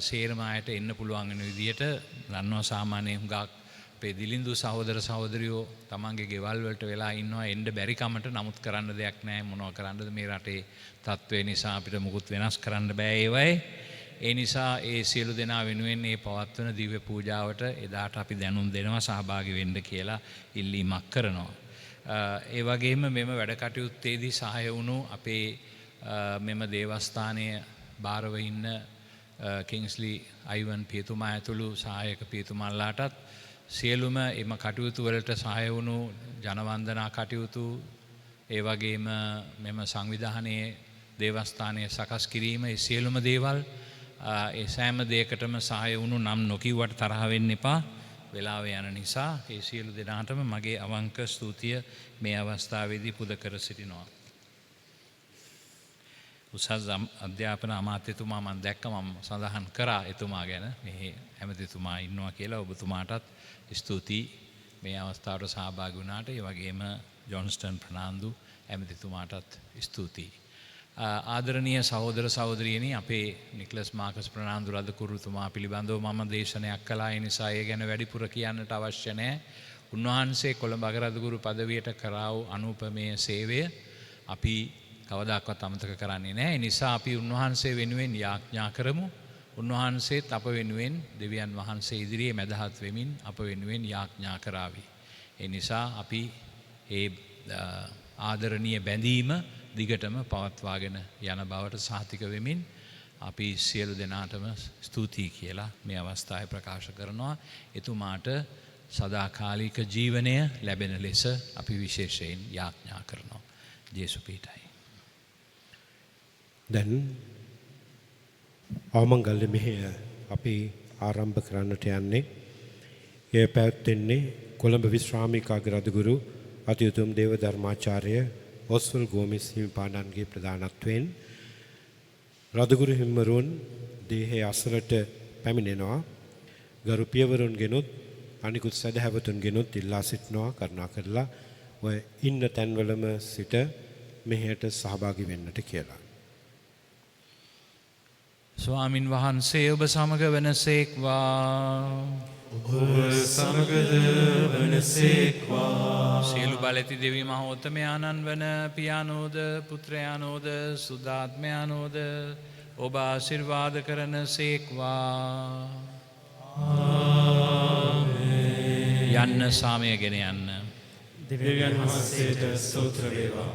සේරම අයට එන්න පුළුවන් වෙන විදියට දන්නවා සාමාන්‍යයෙන් හුඟක් අපේ දිලිඳු සහෝදර සහෝදරියෝ තමන්ගේ ගෙවල් වලට වෙලා ඉන්නවා එන්න බැරි කමට. නමුත් කරන්න දෙයක් නැහැ. මොනවා කරන්නද මේ රටේ තත්ත්වය නිසා අපිට මුකුත් වෙනස් කරන්න බෑ ඒවයි. ඒ නිසා ඒ සියලු දෙනා වෙනුවෙන් මේ පවත්වන දිව්‍ය පූජාවට එදාට අපි දැනුම් දෙනවා සහභාගී වෙන්න කියලා ඉල්ලීමක් කරනවා. ඒ වගේම මෙම වැඩ කටයුත්තේදී සහාය වුණු අපේ මෙම දේවස්ථානය භාරව ඉන්න කිංස්ලි අයිවන් පියතුමා ඇතුළු සහායක පියතුමන්ලාටත් සියලුම එම කටයුතු වලට සහාය වුණු ජනවන්දනා කටයුතු ඒ වගේම මෙම සංවිධානයේ දේවස්ථානයේ සකස් කිරීම ඒ සියලුම දේවල් ඒ සෑම දෙයකටම සහාය වුණු නම් නොකියුවට තරහ වෙන්න එපා. වෙලාව යන නිසා ඒ සියලු දෙනාටම මගේ අවංක ස්තුතිය මේ අවස්ථාවේදී පුද කර සිටිනවා. උසස් අධ්‍යාපන අමාත්‍යතුමා මම දැක්ක මම සඳහන් කරා එතුමා ගැන මේ ඇමතිතුමා ඉන්නවා කියලා. ඔබතුමාටත් ස්තුතියි මේ අවස්ථාවට සහභාගී වුණාට. ඒ වගේම ජොන්ස්ටන් ප්‍රනාන්දු ඇමතිතුමාටත් ස්තුතියි. ආදරණීය සහෝදර සහෝදරියනි අපේ නික්ලස් මාකස් ප්‍රනාන්දු රදකුරුතුමා පිළිබඳව මම දේශනයක් කළා. ඒ නිසා ඒ ගැන වැඩිපුර කියන්නට අවශ්‍ය නැහැ. උන්වහන්සේ කොළඹ අගරදුගුරු පදවියට කරා වූ අනුපමේය සේවය අපි කවදාකවත් අමතක කරන්නේ නැහැ. ඒ නිසා අපි උන්වහන්සේ වෙනුවෙන් යාඥා කරමු. උන්වහන්සේත් අප වෙනුවෙන් දෙවියන් වහන්සේ ඉදිරියේ මැදහත් වෙමින් අප වෙනුවෙන් යාඥා කරાવી. ඒ නිසා අපි ඒ ආදරණීය බැඳීම දිගටම පවත්වාගෙන යන බවට සහතික වෙමින් අපි සියලු දෙනාටම ස්තුතියි කියලා මේ අවස්ථාවේ ප්‍රකාශ කරනවා. එතුමාට සදාකාලික ජීවනය ලැබෙන ලෙස අපි විශේෂයෙන් යාඥා කරනවා. ජේසු පීඨයි. දැන් අවමංගල්‍ය මෙහෙය අපි ආරම්භ කරන්නට යන්නේ. එය පැවැත්වෙන්නේ කොළඹ විශ්‍රාමික අගරදුගුරු අතිඋතුම් දේව ධර්මාචාර්ය ඔස්වල් ගෝමිස් හිමිපාණන්ගේ ප්‍රධානත්වයෙන් රදුගුරු හිමිවරුන් දේහය අසලට පැමිණෙනවා. ගරු පියවරුන්ගෙනුත් අනිකුත් සදහැවතුන්ගෙනුත් ඉල්ලා සිටිනවා කරුණා කරලා ඔය ඉන්න තැන්වලම සිට මෙහෙයට සහභාගී වෙන්නට කියලා. ස්වාමින් වහන්සේ ඔබ සමග වනසේක්වා. ඔබ සමගද වනසේක්වා. සියලු බලැති දෙවි මහෝත්තමයාණන් වන පියානෝද පුත්‍රයානෝද සුද්ධාත්මයානෝද ඔබ ආශිර්වාද කරන සේක්වා. යන්න සාමය ගෙන යන්න. දෙවියන් වහන්සේට ස්තෝත්‍ර වේවා.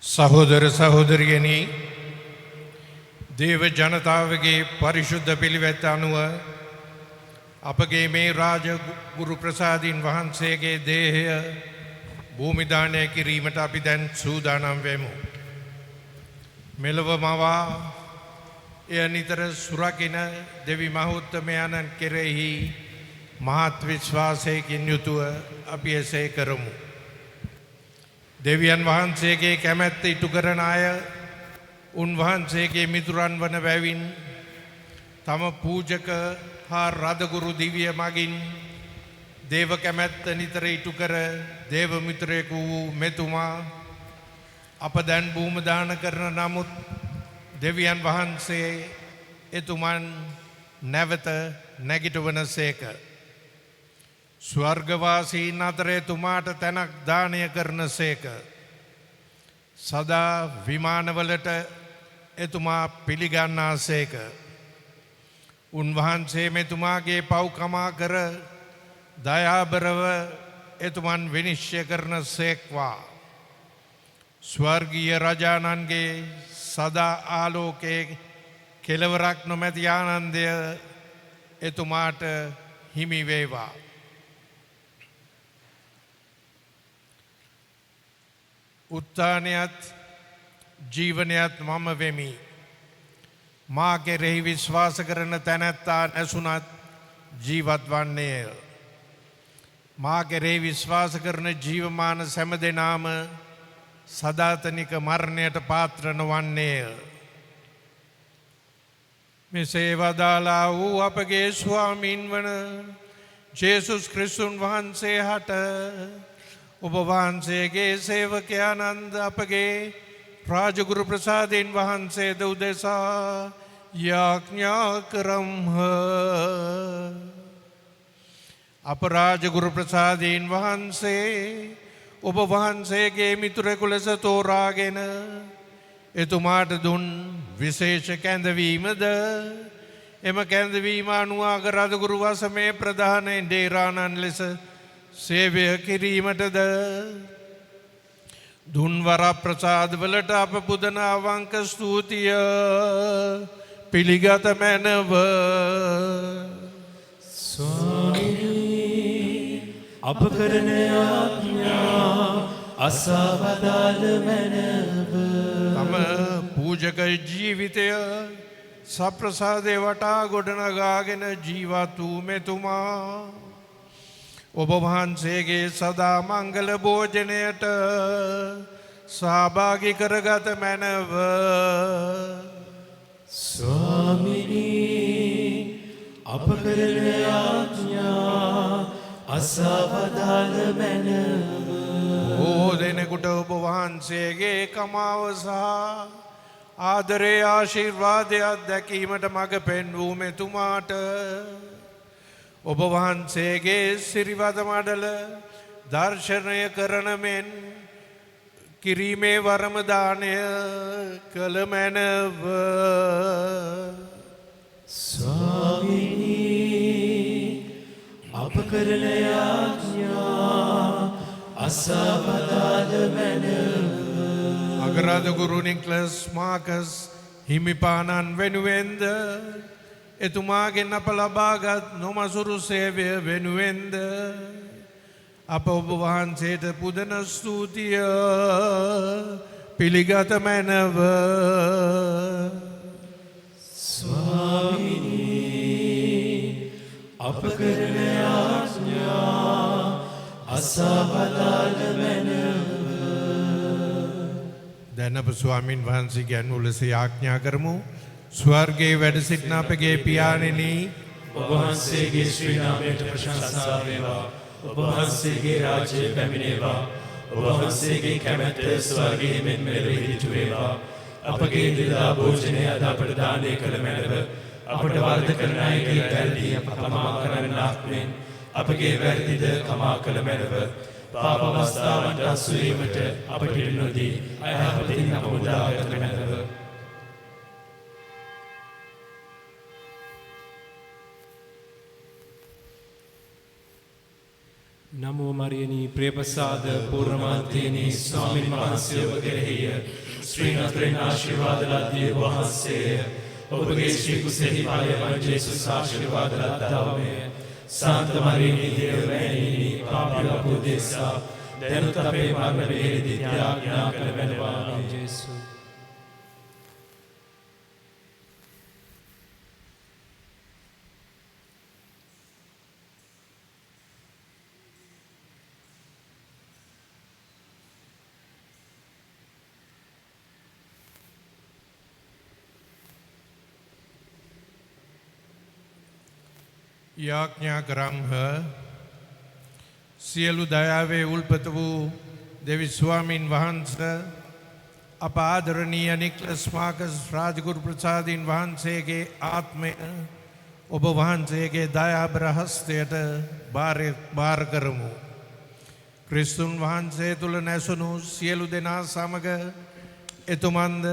සහෝදර සහෝදරියනි දේව ජනතාවගේ පරිශුද්ධ පිළිවෙත් අනුව අපගේ මේ රාජ ගුරු ප්‍රසාදීන් වහන්සේගේ දේහය භූමිදානය කිරීමට අපි දැන් සූදානම් වෙමු. මෙලොව මවා එය නිතර සුරකින දෙවි මහෝත්තමයන්න් කෙරෙහි මහත් විශ්වාසයකින් යුතුව අපි එසේ කරමු. දෙවියන් වහන්සේගේ කැමැත්ත ඉටු කරන අය උන්වහන්සේගේ මිතුරන් වන බැවින් තම පූජක හා රදගුරු දිවිය මගින් දේව කැමැත්ත නිතර ඉටු කර දේව මිත්‍රයෙකු වූ මෙතුමා අප දැන් භූමදාන කරන නමුත් දෙවියන් වහන්සේ එතුමන් නැවත නැගිටවන සේක. ස්වර්ගවාසීන් අතර එතුමාට තැනක් දානය කරන සේක. සදා විමානවලට එතුමා පිළිගන්නා සේක. උන්වහන්සේ මෙතුමාගේ පව්කමා කර දයාබරව එතුමන් විනිශ්චය කරන සේක්වා. ස්වර්ගීය රජාණන්ගේ සදා ආලෝකයේ කෙලවරක් නොමැති ආනන්දය එතුමාට හිමි වේවා. උත්ථානයත් ජීවනයත් මම වෙමි. මා කෙරෙහි විශ්වාස කරන තැනැත්තා නැසුනත් ජීවත් වන්නේය. මා කෙරෙහි විශ්වාස කරන ජීවමාන සැම දෙනාම සදාතනික මරණයට පාත්‍ර නොවන්නේය. මෙසේ වදාලා වූ අපගේ ස්වාමීන් වන ජේසුස් ක්‍රිස්තුන් වහන්සේ හට ඔබ වහන්සේගේ සේවකයානන්ද අපගේ රාජගුරු ප්‍රසාදයෙන් වහන්සේද උදෙසා යාඥා කරම්හ. අප රාජගුරු ප්‍රසාදයෙන් වහන්සේ ඔබ වහන්සේගේ මිතුරෙකු ලෙස තෝරාගෙන එතුමාට දුන් විශේෂ කැඳවීමද එම කැඳවීම අනුව අගරාදුගුරු වසමේ ප්‍රධාන ඉන්දේරාණන් ලෙස සේවය කිරීමටද දුන්වර ප්‍රසාදවලට අප පුදන අවංක ස්තුතිය පිළිගත මැනව. අප කරන යාඥා අසවදාල මැනව. තම පූජක ජීවිතය සප්‍රසාදේ වටා ගොඩනගාගෙන ජීවත් වූ මෙතුමා ඔබ වහන්සේගේ සදා මංගල භෝජනයට සහභාගී කරගත මැනව. ස්වාමිනී අප කරන යාඥා අසවදාල මැනව. බොහෝ දෙනෙකුට ඔබ වහන්සේගේ කමාව සහ ආදරේ ආශිර්වාදයක් දැකීමට මඟ පෙන්වූ මෙතුමාට ඔබ වහන්සේගේ සිරිවද මඩල දර්ශනය කරන මෙන් කිරීමේ වරම දානය කළ මැනව. ස්වාමිනී අප කරන යාඥා අසවදාල මැනව. අගරාදුගුරු නික්ලස් මාකස් හිමිපාණන් වෙනුවෙන්ද එතුමාගෙන් අප ලබාගත් නොමසුරු සේවය වෙනුවෙන්ද අප ඔබ වහන්සේට පුදන ස්තුතිය පිළිගත මැනව. ස්වාමිනී අප කරන යාඥා අසවදාල මැනව. දැන් අප ස්වාමින් වහන්සේගේ අනුලස යාඥා කරමු. ස්වර්ගයේ වැඩ සිටින අපගේ පියාණෙනි ඔබ වහන්සේගේ ශ්‍රී නාමයට ප්‍රශංසා වේවා. ඔබ වහන්සේගේ රාජ්‍යය පැමිණේවා. ඔබ වහන්සේගේ කැමැත්ත ස්වර්ගයේ මෙන් මෙලොව ඉටු වේවා. අපගේ දිලා භෝජනය අද අපට දානය කළ මැනව. අපට වරද කරන අයගේ වැරදි අප කමා කරන්නාක් මෙන් අපගේ වැරදිද කමා කළ මැනව. පාප අවස්ථාවන්ට අසු වීමට අපට ඉඩ නොදී අයහපතින් අප මුදාගත මැනව. නමෝ මරියනී ප්‍රේමසාද පූර්ණමාන්තේනී ස්වාමින් වහන්සේ ඔබ කෙරෙහිය. ශ්‍රී නතරෙන් ආශිර්වාද ලද්දී වහන්සේය. ඔබගේ ශ්‍රී කුසෙහි ඵලයන් ජේසුස් ආශිර්වාද ලද්දාමය. සාන්ත මරියනී දේවමෑණිනි පාපී අප උදෙසා දැනුත් අපේ මරණ වේලෙදී යාඥා කළ මැනවා. ජේසුස් යාඥා කරම්හ. සියලු දයාවේ උල්පත වූ දෙවි ස්වාමින් වහන්සේ අප ආදරණීය නික්ලස් මාකස් රාජගුරු ප්‍රසාදීන් වහන්සේගේ ආත්මය ඔබ වහන්සේගේ දයාබර හස්තයට බාර කරමු. ක්‍රිස්තුන් වහන්සේ තුල නැසුණු සියලු දෙනා සමග එතුමන්ද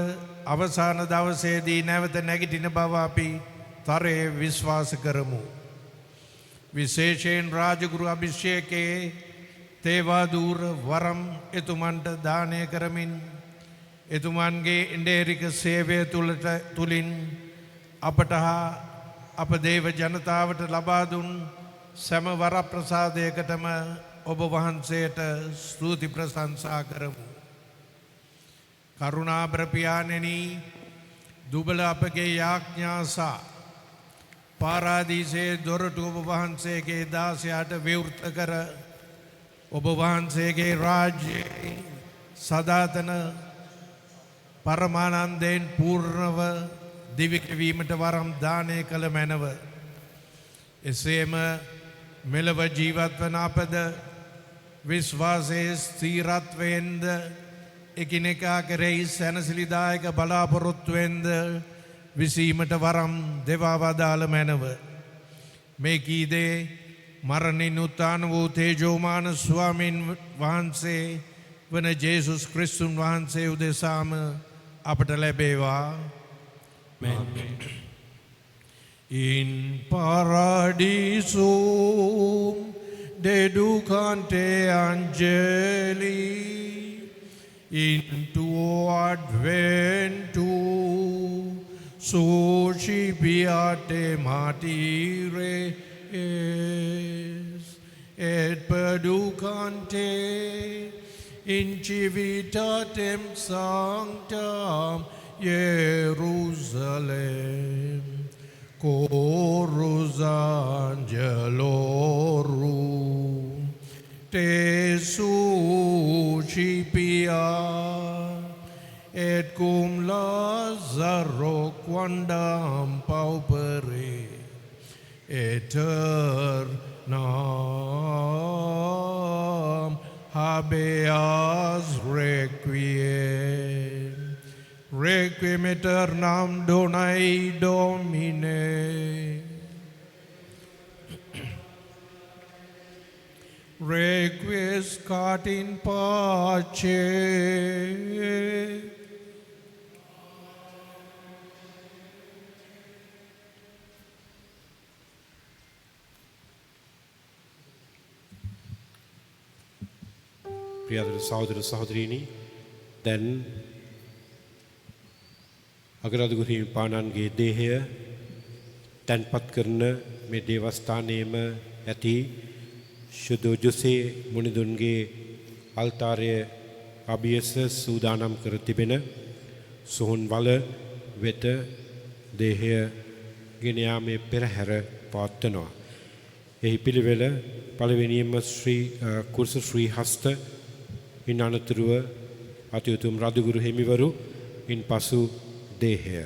අවසාන දවසේදී නැවත නැගිටින බව අපි තරයේ විශ්වාස කරමු. විශේෂයෙන් රාජගුරු අභිෂේකයේ තේවාදූර වරම් එතුමන්ට දානය කරමින් එතුමන්ගේ ඉන්දේරික සේවය තුළින් අපට හා අප දේව ජනතාවට ලබා දුන් සෑම වර ප්‍රසාදයකටම ඔබ වහන්සේට ස්තුති ප්‍රශංසා කරමු. කරුණාබර පියාණෙනි දුබල අපගේ යාඥාසා පාරාදීසයේ දොරටු ඔබ වහන්සේගේ දාසයාට විවෘත කර ඔබ වහන්සේගේ රාජ්‍යයේ සදාතන පරමානන්දයෙන් පූර්ණව දිවිකවීමට වරම් දානය කළ මැනව. එසේම මෙලව ජීවත්වන අපද විශ්වාසයේ ස්ථීරත්වයෙන්ද එකිනෙකා කෙරෙහි සැනසිලිදායක බලාපොරොත්තුවෙන්ද විසීමට වරම් දෙවා වදාළ මැනව. මේ කීදේ මරණින් උත්ථාන වූ තේජෝමාන ස්වාමීන් වහන්සේ වන ජේසුස් ක්‍රිස්තුන් වහන්සේ උදෙසාම අපට ලැබේවා. In paradisum deducante angeli into adventum suscipiate martyres et perducante in civitatem sanctam Jerusalem chorus angelorum te suscipia et cum Lazaro quandam paupere aeternam habeas requiem. Requiem aeternam Donae Domine. Requiescat in pace. ප්‍රියදර සහෝදර සහෝදරීනි, දැන් අගරාදුගුරු හිමිපාණන්ගේ දේහය තැන්පත් කරන මේ දේවස්ථානයේම ඇති ශුද්ධ ජොසේ මුනිදුන්ගේ අල්තාරය අභියස සූදානම් කර තිබෙන සොහොන් වල වෙත දේහය ගෙන යාමේ පෙරහැර පවත්වනවා. එහි පිළිවෙල පළවෙනියෙන්ම කුරුස ශ්‍රී හස්ත, ඉන් අනතුරුව අතිඋතුම් රදුගුරු හිමිවරු, ඉන් පසු දේහය.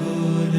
Good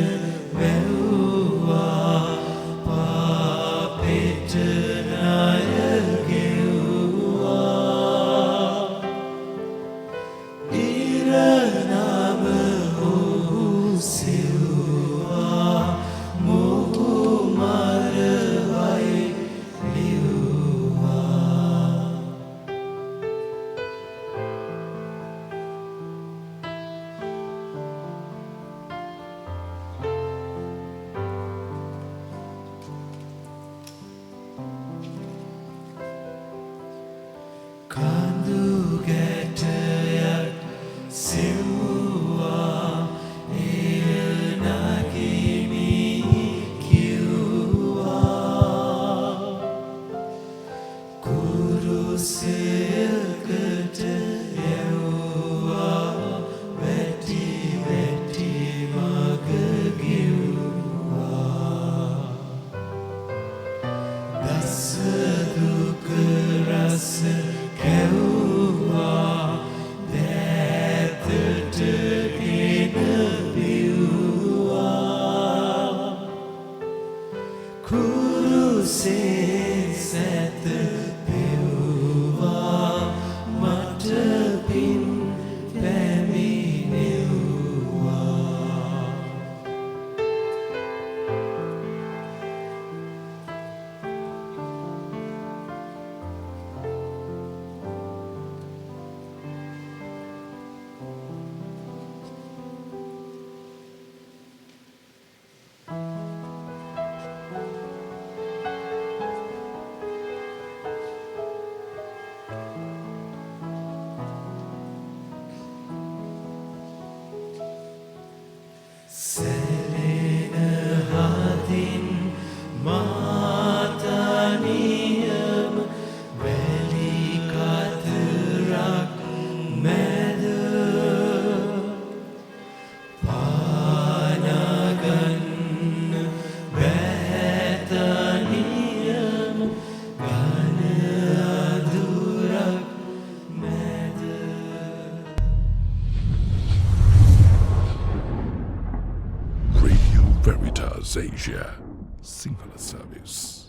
Asia Sinhala Service.